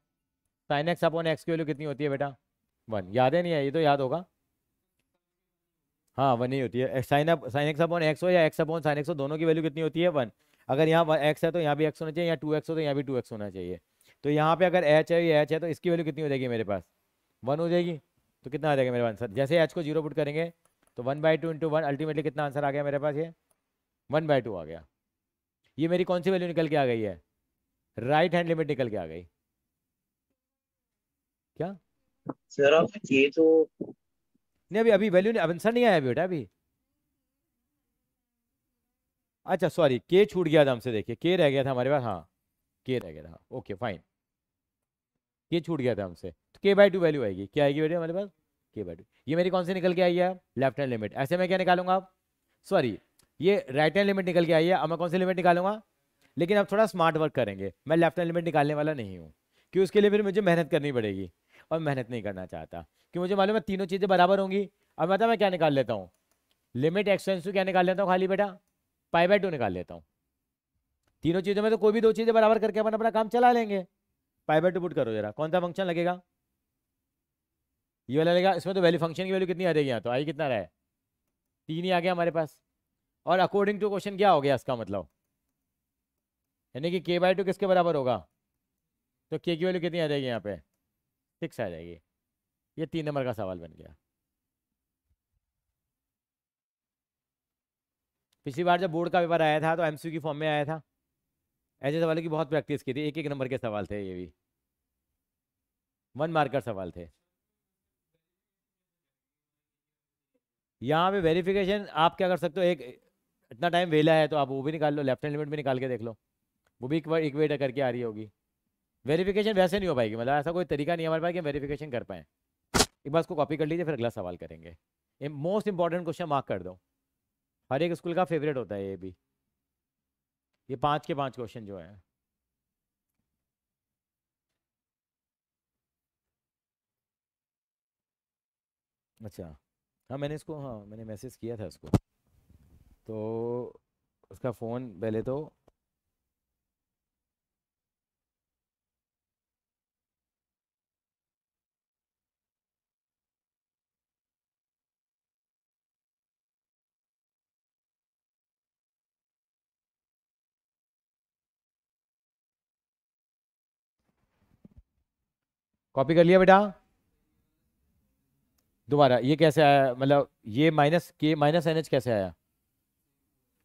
साइन एक्स अपॉन एक्स की वैल्यू कितनी होती है बेटा, 1। याद है नहीं है, ये तो याद होगा। हाँ 1 ही होती है। साइन एक्स अपॉन एक्स हो या एक्स अपॉन साइन एक्स हो, दोनों की वैल्यू कितनी होती है, 1। अगर यहाँ एक्स है तो यहाँ भी एक्स होना चाहिए, यहाँ 2x हो तो यहाँ भी 2x होना चाहिए। तो यहाँ पे अगर एच है, ये एच है, तो इसकी वैल्यू कितनी हो जाएगी मेरे पास, 1 हो जाएगी। तो कितना आ जाएगा मेरे आंसर, जैसे एच को 0 पुट करेंगे तो 1/2 × 1, अल्टीमेटली कितना आंसर आ गया मेरे पास, ये 1/2 आ गया। ये मेरी कौन सी वैल्यू निकल के आ गई है, राइट हैंड लिमिट निकल के आ गई। क्या सर आप ये तो नहीं, अभी अभी वैल्यू आंसर नहीं आया अभी बेटा अभी। अच्छा सॉरी, के छूट गया था हमसे, देखिए के रह गया था हमारे पास, हाँ के रह गया था, ओके फाइन, के छूट गया था हमसे। तो k/2 वैल्यू आएगी, क्या आएगी बेटा हमारे पास, k/2। ये मेरी कौन सी निकल के आई है, लेफ्ट हैंड लिमिट। ऐसे मैं क्या निकालूंगा अब, सॉरी ये राइट हैंड लिमिट निकल के आई है, अब मैं कौन सी लिमिट निकालूंगा। लेकिन अब थोड़ा स्मार्ट वर्क करेंगे, मैं लेफ्ट हैंड लिमिट निकालने वाला नहीं हूँ, क्योंकि उसके लिए फिर मुझे मेहनत करनी पड़ेगी, और मेहनत नहीं करना चाहता, कि मुझे मालूम है तीनों चीज़ें बराबर होंगी। अब मैं क्या निकाल लेता हूँ, लिमिट एक्स टेंड्स टू क्या निकाल लेता हूँ खाली बेटा, π/2 निकाल लेता हूँ। तीनों चीज़ों में तो कोई भी दो चीज़ें बराबर करके अपन अपना काम चला लेंगे। π/2 पुट करो जरा, कौन सा फंक्शन लगेगा, ये वाला लगेगा। इसमें तो वैल्यू, फंक्शन की वैल्यू कितनी आ जाएगी यहाँ, तो आई कितना रहा है, 3 ही आ गया हमारे पास। और अकॉर्डिंग टू क्वेश्चन क्या हो गया इसका मतलब, यानी कि k/2 किसके बराबर होगा, तो k की वैल्यू कितनी आ जाएगी यहाँ पे, 6 आ जाएगी। ये 3 नंबर का सवाल बन गया। पिछली बार जब बोर्ड का पेपर आया था तो एमसीक्यू की फॉर्म में आया था, ऐसे सवालों की बहुत प्रैक्टिस की थी, 1-1 नंबर के सवाल थे, ये भी 1 मार्कर सवाल थे। यहाँ पे वेरिफिकेशन आप क्या कर सकते हो, एक इतना टाइम वेला है तो आप वो भी निकाल लो, लेफ्ट हैंड लिमिट भी निकाल के देख लो, वो भी एक वेट करके आ रही होगी। वेरिफिकेशन वैसे नहीं हो पाएगी, मतलब ऐसा कोई तरीका नहीं है हमारे पास कि हम वेरिफिकेशन कर पाएँ। एक बार उसको कॉपी कर लीजिए, फिर अगला सवाल करेंगे। मोस्ट इंपॉर्टेंट क्वेश्चन मार्क कर दो, हर एक स्कूल का फेवरेट होता है ये भी, ये 5 के 5 क्वेश्चन जो है। अच्छा हाँ, मैंने इसको, हाँ मैंने मैसेज किया था उसको, तो उसका फ़ोन पहले तो कॉपी कर लिया बेटा। दोबारा ये कैसे आया, मतलब ये माइनस कैसे आया,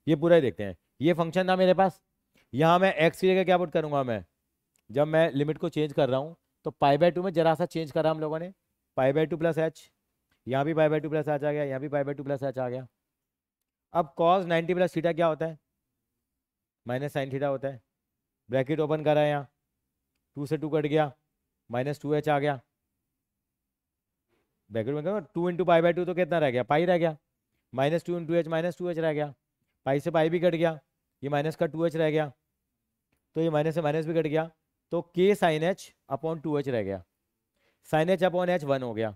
ये पूरा ही देखते हैं। ये फंक्शन था मेरे पास, यहाँ मैं x की जगह क्या पुट करूँगा, मैं जब मैं लिमिट को चेंज कर रहा हूँ तो π/2 में जरा सा चेंज करा हम लोगों ने, π/2 प्लस एच, यहाँ भी π/2 प्लस एच आ गया, यहाँ भी π/2 प्लस एच आ गया। अब cos 90 प्लस थीटा क्या होता है, माइनस साइन थीटा होता है। ब्रैकेट ओपन करा है, यहाँ 2 से 2 कट गया, -2h आ गया, ब्रैकेट में 2 × π/2 तो कितना रह गया, पाई रह गया, -2 × h -2h रह गया, पाई से पाई भी कट गया, ये माइनस का 2h रह गया, तो ये माइनस से माइनस भी कट गया, तो k sign h upon 2h रह गया। साइन एच अपॉन एच 1 हो गया,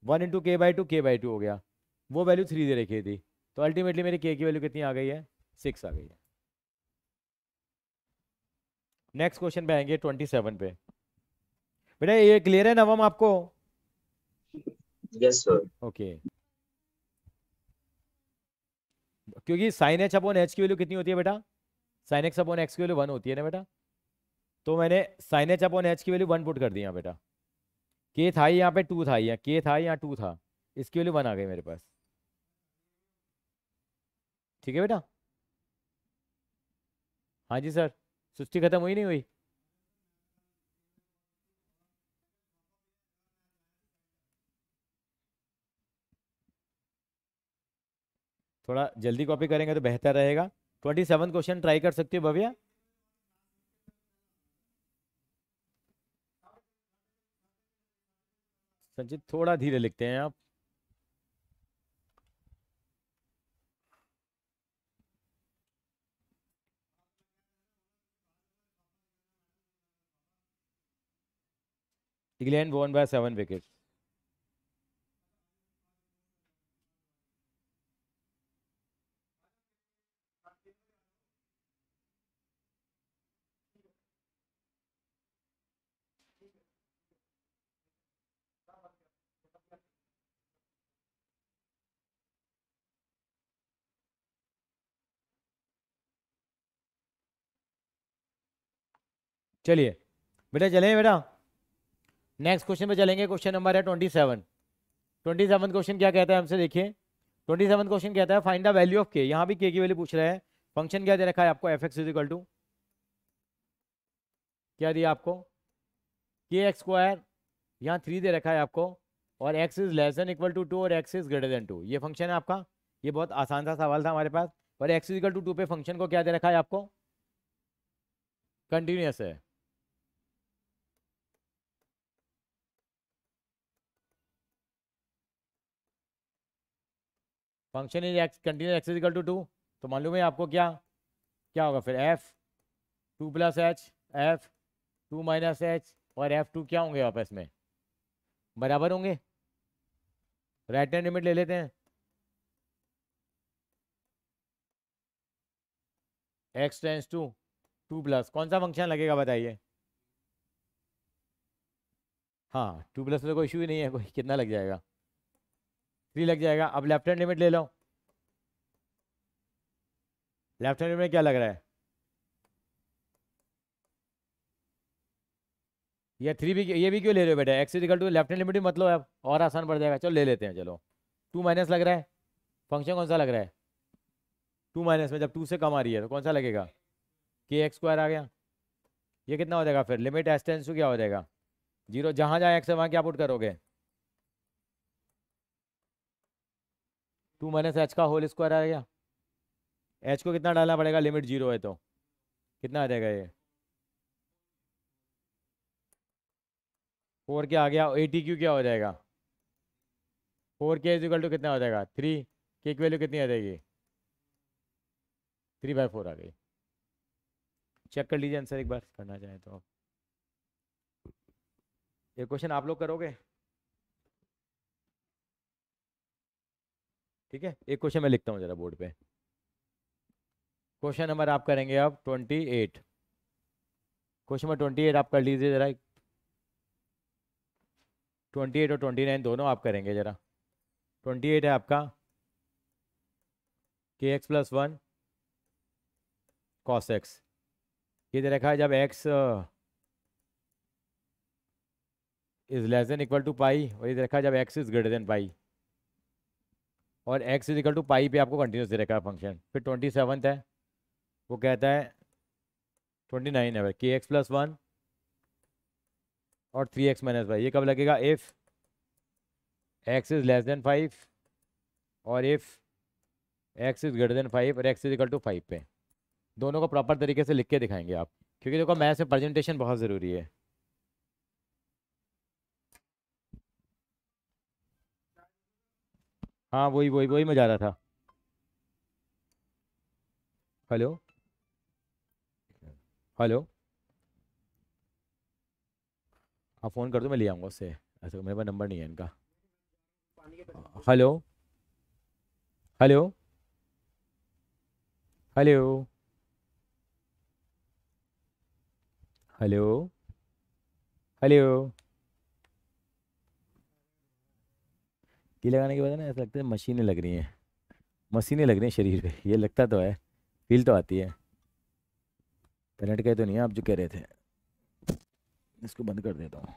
1 × k/2 हो गया, वो वैल्यू 3 दे रखी थी, तो अल्टीमेटली मेरी k की वैल्यू कितनी आ गई है, 6 आ गई है। नेक्स्ट क्वेश्चन पे आएंगे 27 पे। बेटा ये क्लियर है नवम आपको, यस सर। ओके। क्योंकि साइन एच अपॉन एच की वैल्यू कितनी होती है बेटा, साइन एक्स अपॉन एक्स की वैल्यू 1 होती है ना बेटा, तो मैंने साइन एच अपॉन एच की वैल्यू 1 पुट कर दी यहाँ बेटा। के था ही यहाँ पे 2 था, यहाँ के था यहाँ 2 था, इसकी वैल्यू 1 आ गई मेरे पास। ठीक है बेटा। हाँ जी सर, सुस्ती खत्म हुई नहीं हुई? थोड़ा जल्दी कॉपी करेंगे तो बेहतर रहेगा। 27 क्वेश्चन ट्राई कर सकते हो भव्या। संचित थोड़ा धीरे लिखते हैं आप। England won by 7 wickets. चलिए बेटा, चलें बेटा, नेक्स्ट क्वेश्चन पे चलेंगे। क्वेश्चन नंबर है 27। 27 क्वेश्चन क्या कहता है हमसे, देखिए 27 क्वेश्चन कहता है फाइंड द वैल्यू ऑफ के। यहाँ भी के की वैल्यू पूछ रहा है। फंक्शन क्या दे रखा है आपको, f x is equal to क्या दिया आपको, के एक्स स्क्वायर, यहाँ 3 दे रखा है आपको, और x is less than equal to 2 और x इज ग्रेटर देन 2। ये फंक्शन है आपका। ये बहुत आसान सा सवाल था हमारे पास। और x इज इक्वल टू 2 पे फंक्शन को क्या दे रखा है आपको, कंटिन्यूअस है। Function is x continuous, x is equal to 2, तो मालूम है आपको क्या क्या होगा फिर, f 2 plus H, f 2 minus H, और f2 क्या होंगे आपस में, बराबर होंगे। राइट हैंड लिमिट ले लेते हैं। x टेंस टू 2 प्लस कौन सा फंक्शन लगेगा बताइए। हाँ 2 प्लस तो कोई इशू ही नहीं है, कोई कितना लग जाएगा, 3 लग जाएगा। अब लेफ्ट हैंड लिमिट ले लो। लेफ्ट हैंड लिमिट में क्या लग रहा है, ये 3 भी, ये भी क्यों ले रहे हो बेटा, x equal to left hand limit मतलब अब और आसान पड़ जाएगा। चलो ले लेते हैं, चलो 2 माइनस लग रहा है, फंक्शन कौन सा लग रहा है, 2 माइनस में जब 2 से कम आ रही है तो कौन सा लगेगा, के एक्स स्क्वायर आ गया। ये कितना हो जाएगा फिर, लिमिट एस टेंस टू क्या हो जाएगा 0, जहाँ जहाँ एक्स है वहाँ क्या पुट करोगे, 2 माइनस एच का होल स्क्वायर आ गया। एच को कितना डालना पड़ेगा, लिमिट 0 है तो कितना आ जाएगा ये 4 क्या आ गया, ए टी क्यू क्या हो जाएगा, 4 के इज इक्वल टू कितना हो जाएगा 3, के की वैल्यू कितनी आ जाएगी 3/4 आ गई। चेक कर लीजिए आंसर एक बार, करना चाहें तो आप। ये क्वेश्चन आप लोग करोगे, ठीक है। एक क्वेश्चन मैं लिखता हूँ जरा बोर्ड पे। क्वेश्चन नंबर आप करेंगे अब 28। क्वेश्चन नंबर 28 आप कर लीजिए जरा, 28 और 29 दोनों आप करेंगे जरा। 28 है आपका के एक्स प्लस 1 कॉस एक्स, ये दे रखा है जब x is less than equal to pi, और ये दे रखा है जब x is greater than pi, और x is equal to pi पे आपको कंटिन्यूस दे रखा है फंक्शन। फिर 27 है, वो कहता है 29 है के एक्स प्लस 1 और 3x माइनस वाई, ये कब लगेगा, if x is less then 5 और if x is greater then 5 और x इज इक्वल टू 5 पे। दोनों को प्रॉपर तरीके से लिख के दिखाएंगे आप, क्योंकि देखो मैथ्स में प्रेजेंटेशन बहुत ज़रूरी है। हाँ वही वही वही मैं जा रहा था। हेलो हेलो, आप फ़ोन कर दो, मैं ले आऊँगा उससे, ऐसे मेरे पास नंबर नहीं है इनका। Hello hello hello hello hello, ये लगाने के बाद ना ऐसा लगता है मशीनें लग रही हैं, मशीनें लग रही हैं शरीर पे, ये लगता तो है, फील तो आती है। करंट का तो नहीं है आप जो कह रहे थे। इसको बंद कर देता हूँ।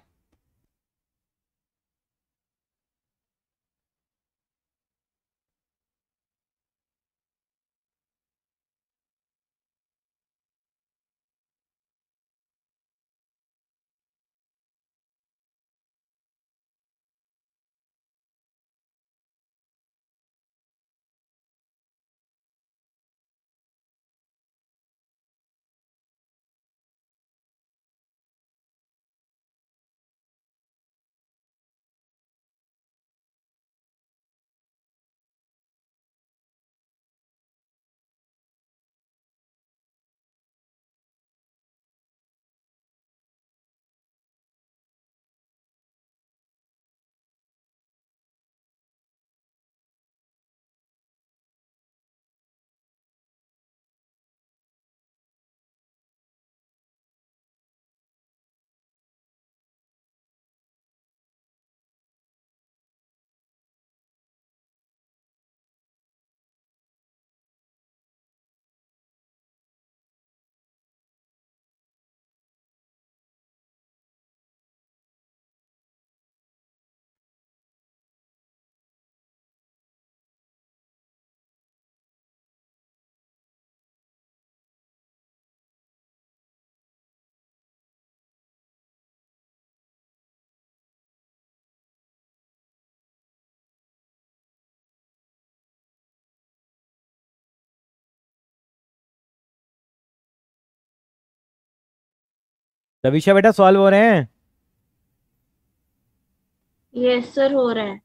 तविशा बेटा सॉल्व हो रहे हैं? यस सर, हो रहा है।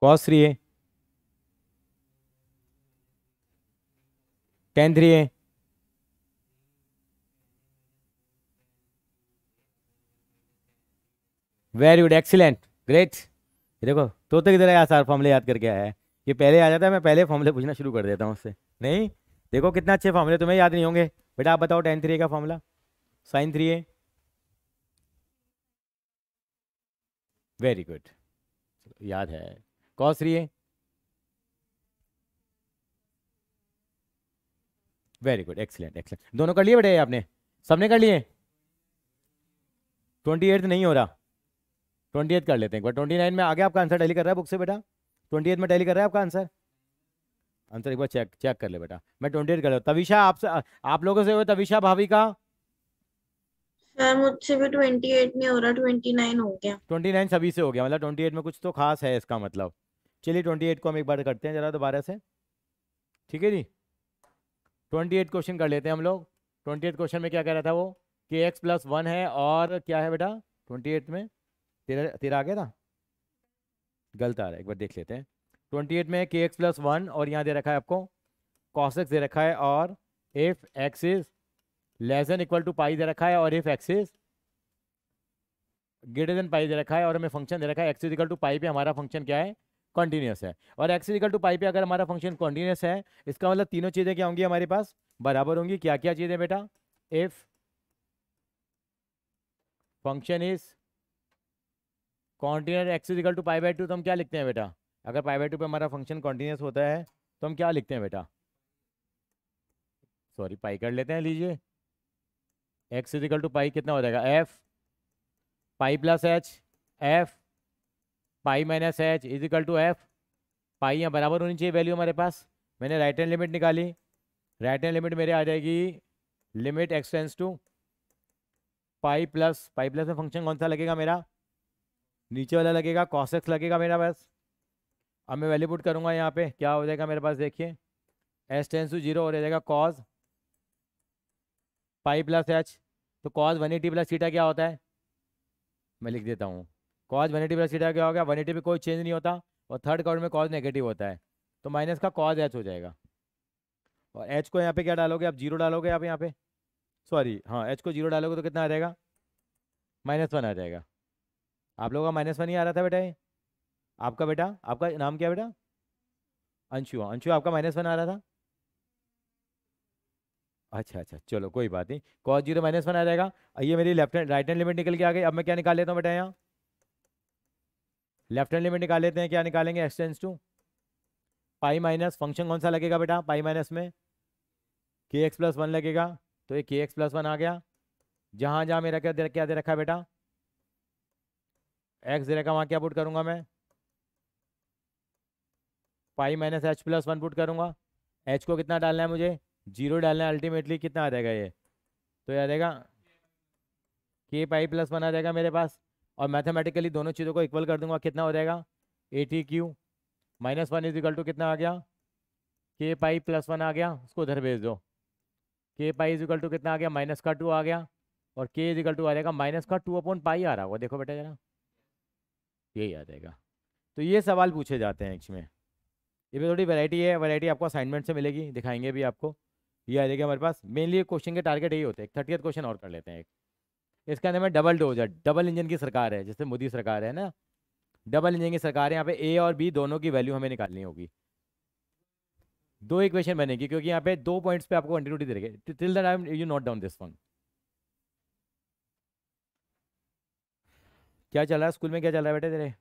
cos 3a, tan 3a, very good, excellent, great. ये देखो तो किधर है, सारे फॉर्मूले याद करके आया है। ये पहले आ जाता है, मैं पहले फॉर्मूले पूछना शुरू कर देता हूँ उससे। नहीं देखो कितना अच्छे फॉर्मूले, तुम्हें याद नहीं होंगे बेटा। आप बताओ tan 3a का formula, sin 3a। Very good, याद है। cos 3a, very good, excellent excellent. दोनों कर लिए बेटे आपने, सबने कर लिए। 28 नहीं हो रहा, 28 कर लेते हैं एक बार। 29 में आ गया आपका आंसर, टैली कर रहा है बुक से बेटा? 28 में टैली कर रहा है आपका आंसर? आंसर एक बार चेक चेक कर ले बेटा। मैं 28 कर रहा हूँ। तविशा आपसे, आप लोगों से हुए तविशा भाभी का? सर मुझसे भी 28 नहीं हो रहा, 29 हो गया। 29 सभी से हो गया, मतलब 28 में कुछ तो खास है इसका मतलब। चलिए 28 को हम एक बार करते हैं जरा दोबारा से, ठीक है जी। 28 क्वेश्चन कर लेते हैं हम लोग। 28 क्वेश्चन में क्या कह रहा था वो, कि x + 1 है और क्या है बेटा 28 में? तेरा तेरा आ गया था, गलत आ रहा है, एक बार देख लेते हैं। 28 में kx + 1 और यहाँ दे रखा है आपको cos x दे रखा है, और इफ x इज <= पाई दे रखा है, और इफ x इज <= पाई दे रखा है, और हमें फंक्शन दे रखा है x = पाई पे हमारा फंक्शन क्या है, कॉन्टिन्यूस है। और x = पाई पे अगर हमारा फंक्शन कॉन्टिन्यूस है, इसका मतलब तीनों चीज़ें क्या होंगी हमारे पास, बराबर होंगी। क्या क्या चीज़ें बेटा? If function is continuous x = पाई/2, तो हम क्या लिखते हैं बेटा? अगर पाई/2 पे हमारा फंक्शन कॉन्टिन्यूस होता है तो हम क्या लिखते हैं बेटा? सॉरी, पाई कर लेते हैं, लीजिए। x = पाई कितना हो जाएगा, f पाई + h, f पाई - h = f। पाई यहाँ बराबर होनी चाहिए वैल्यू हमारे पास। मैंने राइट हैंड लिमिट निकाली, राइट हैंड लिमिट मेरे आ जाएगी limit x tends to pi plus में फंक्शन कौन सा लगेगा मेरा, नीचे वाला लगेगा, cos x लगेगा मेरा बस। अब मैं वैल्यू पुट करूंगा यहाँ पे, क्या हो जाएगा मेरे पास, देखिए s टेंड्स टू 0 हो जाएगा cos पाई + h। तो cos 180 + थीटा क्या होता है, मैं लिख देता हूँ। cos 180 + थीटा क्या हो गया, 180 पे कोई चेंज नहीं होता, और थर्ड कॉर्ड में cos नेगेटिव होता है, तो माइनस का cos h हो जाएगा। और h को यहाँ पे क्या डालोगे आप, 0 डालोगे आप यहाँ पे, सॉरी हाँ h को 0 डालोगे तो कितना आ जाएगा, -1 आ जाएगा। आप लोगों का -1 ही आ रहा था बेटा ये, आपका बेटा, आपका नाम क्या बेटा? अंशु, अंशु आपका -1 आ रहा था। अच्छा अच्छा, चलो कोई बात नहीं, cos 0 -1 आ जाएगा। ये मेरी left hand right hand limit निकल के आ गई। अब मैं क्या निकाल लेता हूँ बेटा, यहाँ लेफ्ट हैंड लिमिट निकाल लेते हैं। क्या निकालेंगे, x tends to pi minus, function कौन सा लगेगा बेटा पाई माइनस में, kx + 1 लगेगा, तो ये kx + 1 आ गया। जहाँ जहाँ मेरा क्या दे रखा है बेटा, x दे रखा, वहाँ क्या पुट करूँगा मैं, पाई - h + 1 पुट करूँगा। h को कितना डालना है मुझे, 0 डालना है। अल्टीमेटली कितना आ जाएगा ये, तो ये आ जाएगा k पाई + 1 आ जाएगा मेरे पास। और मैथमेटिकली दोनों चीज़ों को इक्वल कर दूंगा, कितना हो जाएगा, ATQ -1 = कितना आ गया, k पाई + 1 आ गया, उसको उधर भेज दो। k पाई = कितना आ गया, -2 आ गया, और k = आ जाएगा -2/पाई आ रहा होगा, देखो बेटा जरा, यही आ जाएगा। तो ये सवाल पूछे जाते हैं इसमें। ये भी थोड़ी वैरायटी है, वैरायटी आपको असाइनमेंट से मिलेगी, दिखाएंगे भी आपको। ये आ जाएगा हमारे पास, मेनली क्वेश्चन के टारगेट यही होते हैं। 30th क्वेश्चन और कर लेते हैं एक, इसका नाम है डबल डोजर। डबल इंजन की सरकार है, जैसे मोदी सरकार है ना, डबल इंजन की सरकार है। यहाँ पे ए और बी दोनों की वैल्यू हमें निकालनी होगी। 2 इक्वेशन बनेगी, क्योंकि यहाँ पे 2 पॉइंट्स पे आपको कंटिन्यूटी दे रखेगी। Till the time you note down this one. क्या चल रहा है स्कूल में, क्या चल रहा है बेटे तेरे?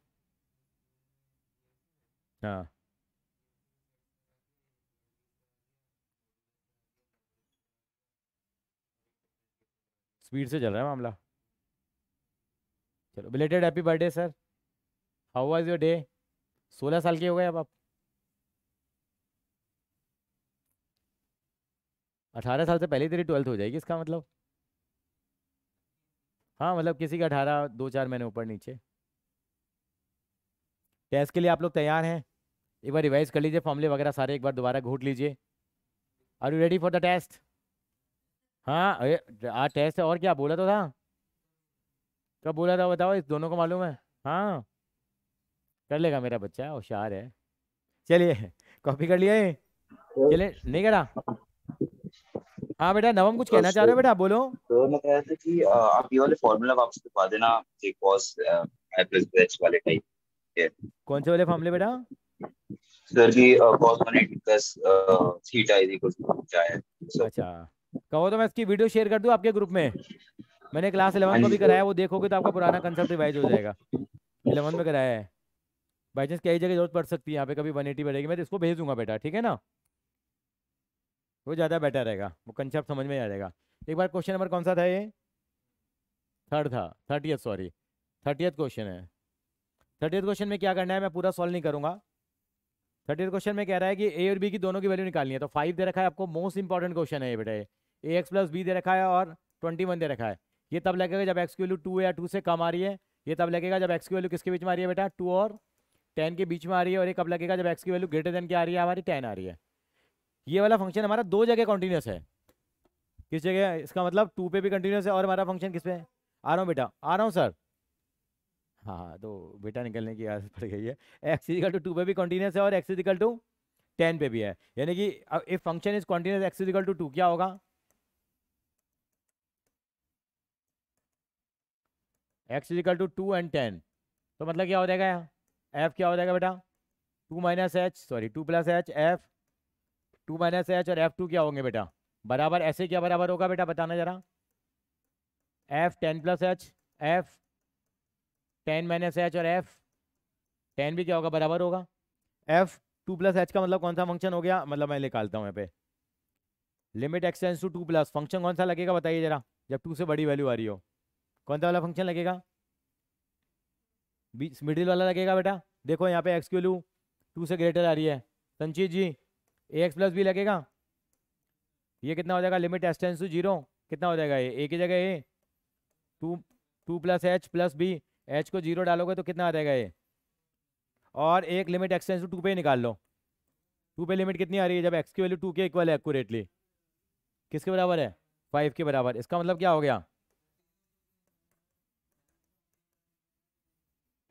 हाँ, स्पीड से चल रहा है मामला। चलो, belated happy birthday sir, how was your day? 16 साल के हो गए अब आप, 18 साल से पहले ही तेरी 12th हो जाएगी इसका मतलब। हाँ मतलब किसी का 18 2-4 महीने ऊपर नीचे। टेस्ट के लिए आप लोग तैयार हैं? एक बार रिवाइज कर लीजिए फॉर्मूले वगैरह सारे, एक बार दोबारा घूट लीजिए। Are you ready for the test? हाँ अरे आज टेस्ट है, और क्या बोला तो था, कब बोला था बताओ, इस दोनों को मालूम है। हाँ कर लेगा मेरा बच्चा, होशियार है। चलिए कॉपी कर लिया ये, चलिए नहीं करा। हाँ बेटा नवम कुछ कहना चाह रहे हो बेटा, बोलो। तो मैं कह रहा था कि आप ये वाले फॉर्मूला वापस लिखवा देना, cos I plus B H वाले टाइप। कौन से वाले फॉर्मूले बेटा? सर की cos 180 plus theta is equal to क्या है सर? अच्छा, कहो तो मैं इसकी वीडियो शेयर कर दूं आपके ग्रुप में। मैंने क्लास 11 हाँ को जी भी सर। कराया, वो देखोगे तो आपका पुराना कंसेप्ट रिवाइज हो जाएगा। 11 में कराया है। बाई चांस कई जगह जरूरत पड़ सकती है, यहाँ पे कभी 180 बढ़ेगी, मैं तो इसको भेज दूंगा बेटा, ठीक है ना? वो ज़्यादा बेटर रहेगा, वो कंसेप्ट समझ में आ जाएगा। एक बार क्वेश्चन नंबर कौन सा था ये? थर्ड था, 30th सॉरी, 30th क्वेश्चन है। 30th क्वेश्चन में क्या करना है, मैं पूरा सॉल्व नहीं करूंगा। 30th क्वेश्चन में कह रहा है कि ए और बी की दोनों की वैल्यू निकालनी है। तो 5 दे रखा है आपको, मोस्ट इंपॉर्टेंट क्वेश्चन है ये बेटा। ए एक्स प्लस बी दे रखा है और 21 दे रखा है। ये तब लगेगा जब एक्स की वैल्यू 2 या 2 से कम आ रही है। ये तब लगेगा जब एक्स की वैल्यू किसके बीच में आ रही है बेटा? 2 और 10 के बीच में आ रही है। और ये कब लगेगा? जब एक्स की वैल्यू ग्रेटर देन क्या आ रही है हमारी? 10 आ रही है। ये वाला फंक्शन हमारा दो जगह कॉन्टिन्यूस है। किस जगह? इसका मतलब 2 पे भी कंटिन्यूस है, और हमारा फंक्शन किस पे है? आ रहा हूँ बेटा, आ रहा हूँ सर। हाँ, तो बेटा निकलने की आदत पड़ गई है। एक्स इजिकल टू 2 पे भी कॉन्टिन्यूस है और एक्स इजिकल टू 10 पे भी है। यानी कि if function is continuous x is equal to 2, क्या होगा? X is equal to 2 and 10। तो मतलब क्या हो जाएगा? एफ क्या हो जाएगा बेटा? 2 minus H, sorry 2 plus H, F 2 minus H और एफ 2 क्या होंगे बेटा? बराबर। ऐसे क्या बराबर होगा बेटा, बताना जरा। F 10 plus H, F 10 minus H और एफ 10 भी क्या होगा? बराबर होगा। एफ 2 प्लस एच का मतलब कौन सा फंक्शन हो गया? मतलब मैं निकालता हूँ यहाँ पे, limit x tends to 2 plus, function कौन सा लगेगा बताइए जरा, जब 2 से बड़ी वैल्यू आ रही हो? कौन सा वाला फंक्शन लगेगा? बीच मिडिल वाला लगेगा बेटा। देखो यहाँ पे एक्स की वैल्यू 2 से ग्रेटर आ रही है, संचित जी ए एक्स प्लस बी लगेगा। ये कितना हो जाएगा? लिमिट एक्सटेंस टू 0, कितना हो जाएगा? ये ए की जगह A 2 plus H plus B, H को 0 डालोगे तो कितना आ जाएगा ये? और एक लिमिट एक्सटेंस टू 2 पे निकाल लो। 2 पे लिमिट कितनी आ रही है जब एक्स की वैल्यू 2 के इक्वल है एक्यूरेटली? किसके बराबर है? 5 के बराबर। इसका मतलब क्या हो गया?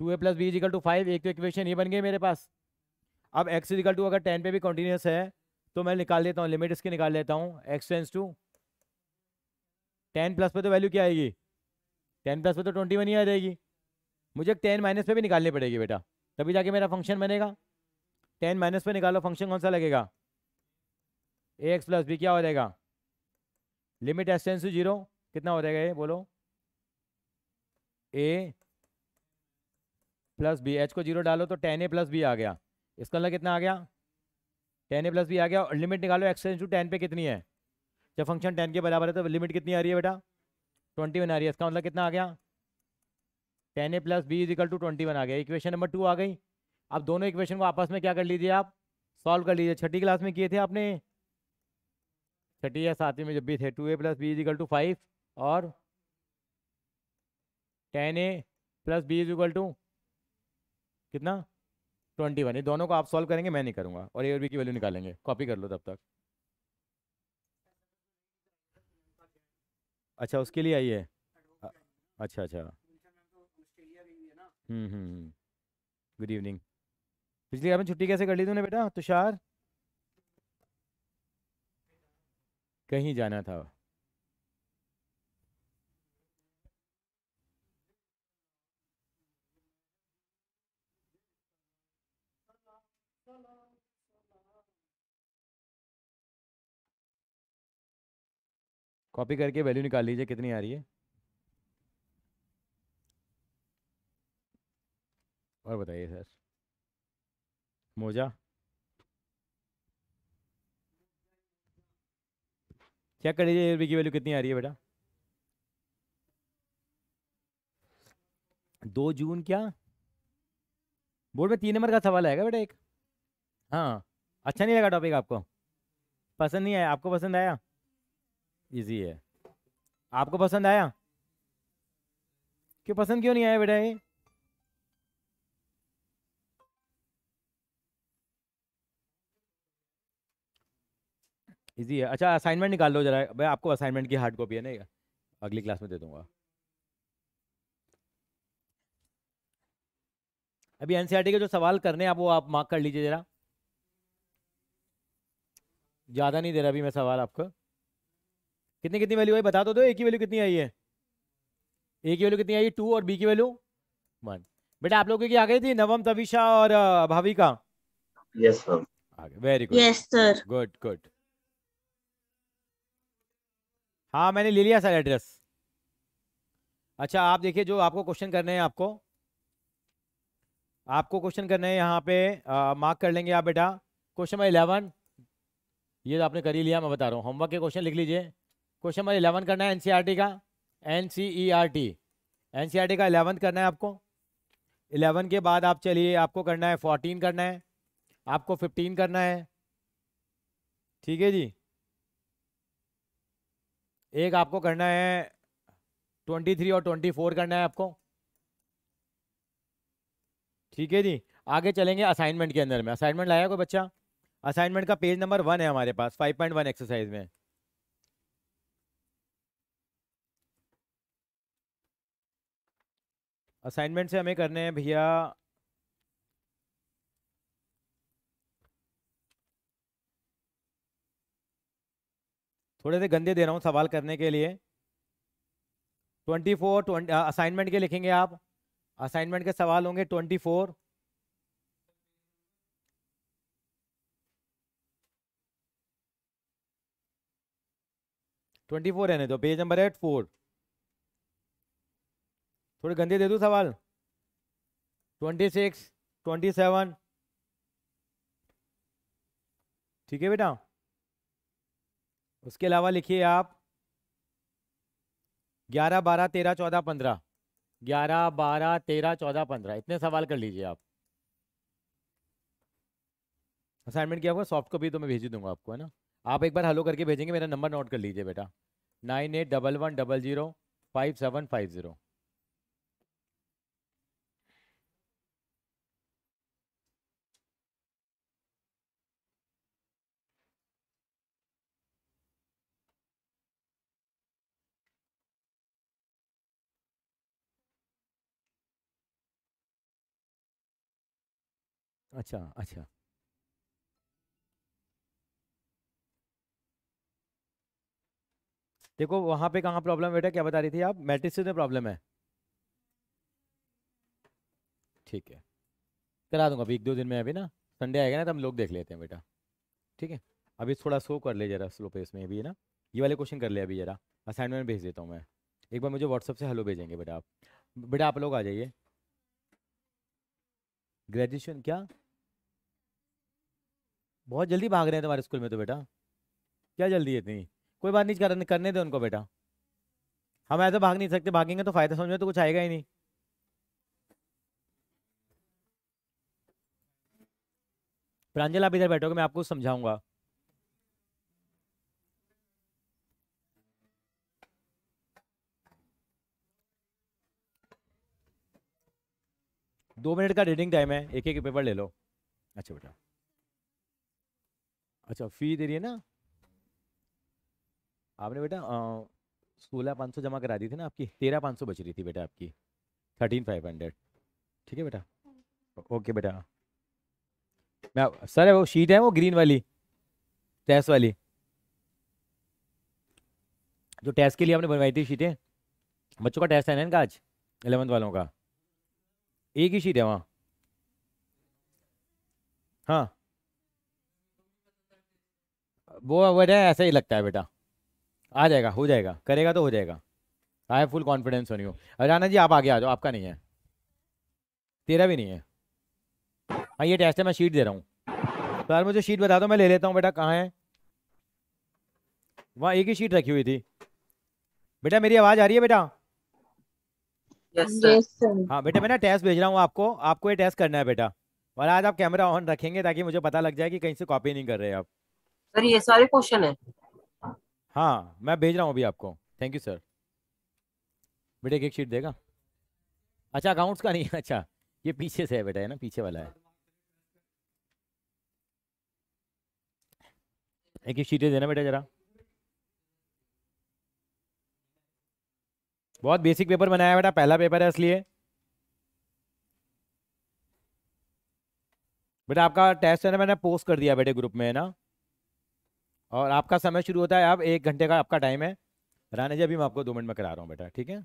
2a plus B is equal to 5। एक तो इक्वेशन ये बन गई मेरे पास। अब x इजिकल टू अगर 10 पे भी कॉन्टिन्यूस है तो मैं निकाल लेता हूँ, लिमिट इसकी निकाल लेता हूँ। x टेंस टू 10 प्लस पे तो वैल्यू क्या आएगी? 10 प्लस पे तो 21 ही आ जाएगी। मुझे 10 माइनस पे भी निकालनी पड़ेगी बेटा, तभी जाके मेरा फंक्शन बनेगा। 10 माइनस पे निकालो, फंक्शन कौन सा लगेगा? ए एक्स प्लस बी क्या हो जाएगा? लिमिट एक्स टेंस टू 0, कितना हो जाएगा ये बोलो? ए प्लस बी, एच को 0 डालो तो 10a प्लस बी आ गया। इसका मतलब कितना आ गया? 10a प्लस बी आ गया। और लिमिट निकालो एक्स टेंस टू 10 पे कितनी है? जब फंक्शन 10 के बराबर है तो लिमिट कितनी आ रही है बेटा? 21 आ रही है। इसका मतलब कितना आ गया? 10a plus B is equal to 21 आ गया। इक्वेशन नंबर 2 आ गई। अब दोनों इक्वेशन को आपस में क्या कर लीजिए आप? सॉल्व कर लीजिए। छठी क्लास में किए थे आपने, छठी या सातवीं में जब भी थे। 2a plus B is equal to 5 और 10a plus B is equal to कितना? 21। ये दोनों को आप सॉल्व करेंगे, मैं नहीं करूँगा। और ए और बी की वैल्यू निकालेंगे, कॉपी कर लो तब तक। अच्छा, उसके लिए आई है। अ- अच्छा अच्छा। Good evening. पिछली बार में छुट्टी कैसे कर ली तूने बेटा तुषार? कहीं जाना था? कॉपी करके वैल्यू निकाल लीजिए कितनी आ रही है, और बताइए सर। मोजा चेक कर लीजिए ए बी की वैल्यू कितनी आ रही है बेटा। 2 जून क्या? बोर्ड में 3 नंबर का सवाल आएगा बेटा एक। हाँ, अच्छा नहीं लगा टॉपिक आपको? पसंद नहीं आया? आपको पसंद आया? इजी है। आपको पसंद आया? क्यों पसंद क्यों नहीं आया बेटा ये? इजी है। अच्छा, असाइनमेंट निकाल लो जरा। मैं आपको असाइनमेंट की हार्ड कॉपी है ना, अगली क्लास में दे दूंगा। अभी एनसीईआरटी के जो सवाल करने हैं आप वो आप मार्क कर लीजिए जरा। ज़्यादा नहीं दे रहा अभी मैं सवाल आपको। कितनी कितनी वैल्यू आई बता दो, एक ही वैल्यू कितनी आई है? ए की वैल्यू कितनी आई? 2 और बी की वैल्यू लक्ष्मण। बेटा आप लोगों की आ गई थी नवम, तविशा और Bhavika? Yes sir. Very good, yes sir. Good good. हाँ मैंने ले लिया सर एड्रेस। अच्छा आप देखिए, जो आपको क्वेश्चन करने हैं, आपको क्वेश्चन करने हैं यहाँ पे, मार्क कर लेंगे आप बेटा। क्वेश्चन नंबर 11 ये तो आपने कर ही लिया, मैं बता रहा हूँ, होमवर्क के क्वेश्चन लिख लीजिए। क्वेश्चन नंबर 11 करना है एनसीईआरटी का, एनसीईआरटी, एनसीईआरटी का 11 करना है आपको। 11 के बाद आप चलिए, आपको करना है 14 करना है, आपको 15 करना है, ठीक है जी। एक आपको करना है 23 और 24 करना है आपको, ठीक है जी। आगे चलेंगे असाइनमेंट के अंदर में। असाइनमेंट लाया कोई बच्चा? असाइनमेंट का पेज नंबर 1 है हमारे पास 5.1 एक्सरसाइज में। असाइनमेंट से हमें करने हैं भैया, थोड़े से गंदे दे रहा हूँ सवाल करने के लिए। 24 असाइनमेंट के लिखेंगे आप, असाइनमेंट के सवाल होंगे 24, रहने दो, पेज नंबर है 4। थोड़े गंदे दे दूँ सवाल, 26, 27, ठीक है बेटा। उसके अलावा लिखिए आप 11, 12, 13, 14, 15, 11, 12, 13, 14, 15, इतने सवाल कर लीजिए आप। असाइनमेंट किया हुआ सॉफ्ट कॉपी तो मैं भेज ही दूंगा आपको, है ना। आप एक बार हलो करके भेजेंगे, मेरा नंबर नोट कर लीजिए बेटा, 9811005750। अच्छा अच्छा, देखो वहां पे कहाँ प्रॉब्लम बेटा, क्या बता रही थी आप? मैट्रिक्स में प्रॉब्लम है, ठीक है, करा दूंगा अभी 1-2 दिन में। अभी ना संडे आएगा ना, तो हम लोग देख लेते हैं बेटा, ठीक है। अभी थोड़ा स्लो कर ले जरा, स्लो पेस में भी है ना। ये वाले क्वेश्चन कर ले अभी जरा, असाइनमेंट भेज देता हूँ मैं। एक बार मुझे व्हाट्सअप से हेलो भेजेंगे बेटा आप। बेटा आप लोग आ जाइए। ग्रेजुएशन क्या, बहुत जल्दी भाग रहे हैं तुम्हारे स्कूल में तो बेटा, क्या जल्दी है इतनी? कोई बात नहीं, करने दो उनको बेटा। हम ऐसे भाग नहीं सकते, भागेंगे तो फायदा समझ में तो कुछ आएगा ही नहीं। प्रांजल आप इधर बैठोगे, मैं आपको समझाऊंगा। दो मिनट का रीडिंग टाइम है, एक एक पेपर ले लो। अच्छा बेटा, अच्छा फी दे रही है ना आपने बेटा? 16,500 जमा करा दी थी ना आपकी, 13,500 बच रही थी बेटा आपकी, 13,500, ठीक है बेटा। ओके बेटा, मैं सर वो शीट है वो ग्रीन वाली, टेस्ट वाली, जो टेस्ट के लिए आपने बनवाई थी शीटें, बच्चों का टेस्ट है ना इनका आज, 11th वालों का, एक ही शीट है वहाँ। हाँ वो बेटा ऐसा ही लगता है बेटा, आ जाएगा, हो जाएगा, करेगा तो हो जाएगा। I have full confidence on you. Rana ji आप आगे आ जाओ, आपका नहीं है, तेरा भी नहीं है। हाँ ये टेस्ट है, मैं शीट दे रहा हूँ। तो यार मुझे शीट बता दो, मैं ले लेता हूँ बेटा, कहाँ है? वहाँ एक ही शीट रखी हुई थी बेटा। मेरी आवाज़ आ रही है बेटा? Yes sir. हाँ बेटा, मैं ना टेस्ट भेज रहा हूँ आपको, आपको ये टेस्ट करना है बेटा। और आज आप कैमरा ऑन रखेंगे ताकि मुझे पता लग जाए कि कहीं से कॉपी नहीं कर रहे आप। सर ये सारे क्वेश्चन है? हाँ मैं भेज रहा हूँ अभी आपको, थैंक यू सर। बेटा एक शीट देगा? अच्छा अकाउंट्स का नहीं है, अच्छा ये पीछे से है बेटा, है ना, पीछे वाला है। एक एक शीटें देना बेटा जरा। बहुत बेसिक पेपर बनाया है बेटा, पहला पेपर है इसलिए। बेटा आपका टेस्ट है ना, मैंने पोस्ट कर दिया बेटे ग्रुप में, है ना। और आपका समय शुरू होता है, अब 1 घंटे का आपका टाइम है। राना जी अभी मैं आपको 2 मिनट में करा रहा हूँ बेटा, ठीक है।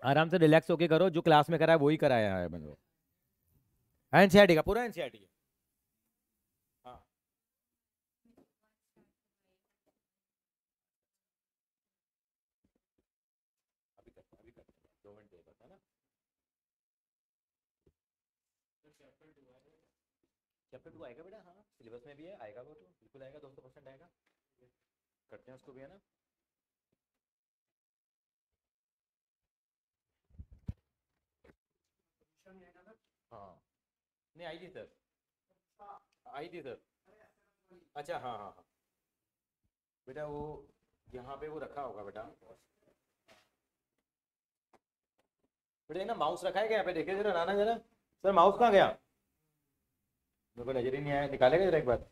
आराम से रिलैक्स होके करो, जो क्लास में करा है वही कराया है बंदो। एनसीईआरटी का पूरा एनसीईआरटी है। हाँ अभी करते हैं 2 मिनट दे बता ना। चैप्टर 2 आएगा बेटा, हाँ सिलेबस में भी है, आएगा वो तो बिल्कुल आएगा, 200% आएगा। करते हैं उसको भी, है ना। हाँ नहीं आई थी सर, आई थी सर। अच्छा हाँ हाँ हाँ बेटा, वो यहाँ पे वो रखा होगा बेटा। बेटा ना माउस रखा है क्या यहाँ पे, देखिए जरा नाना जरा। सर माउस कहाँ गया, मेरे को नजर ही नहीं आया, निकालेगा जरा एक बार।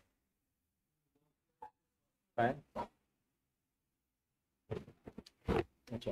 अच्छा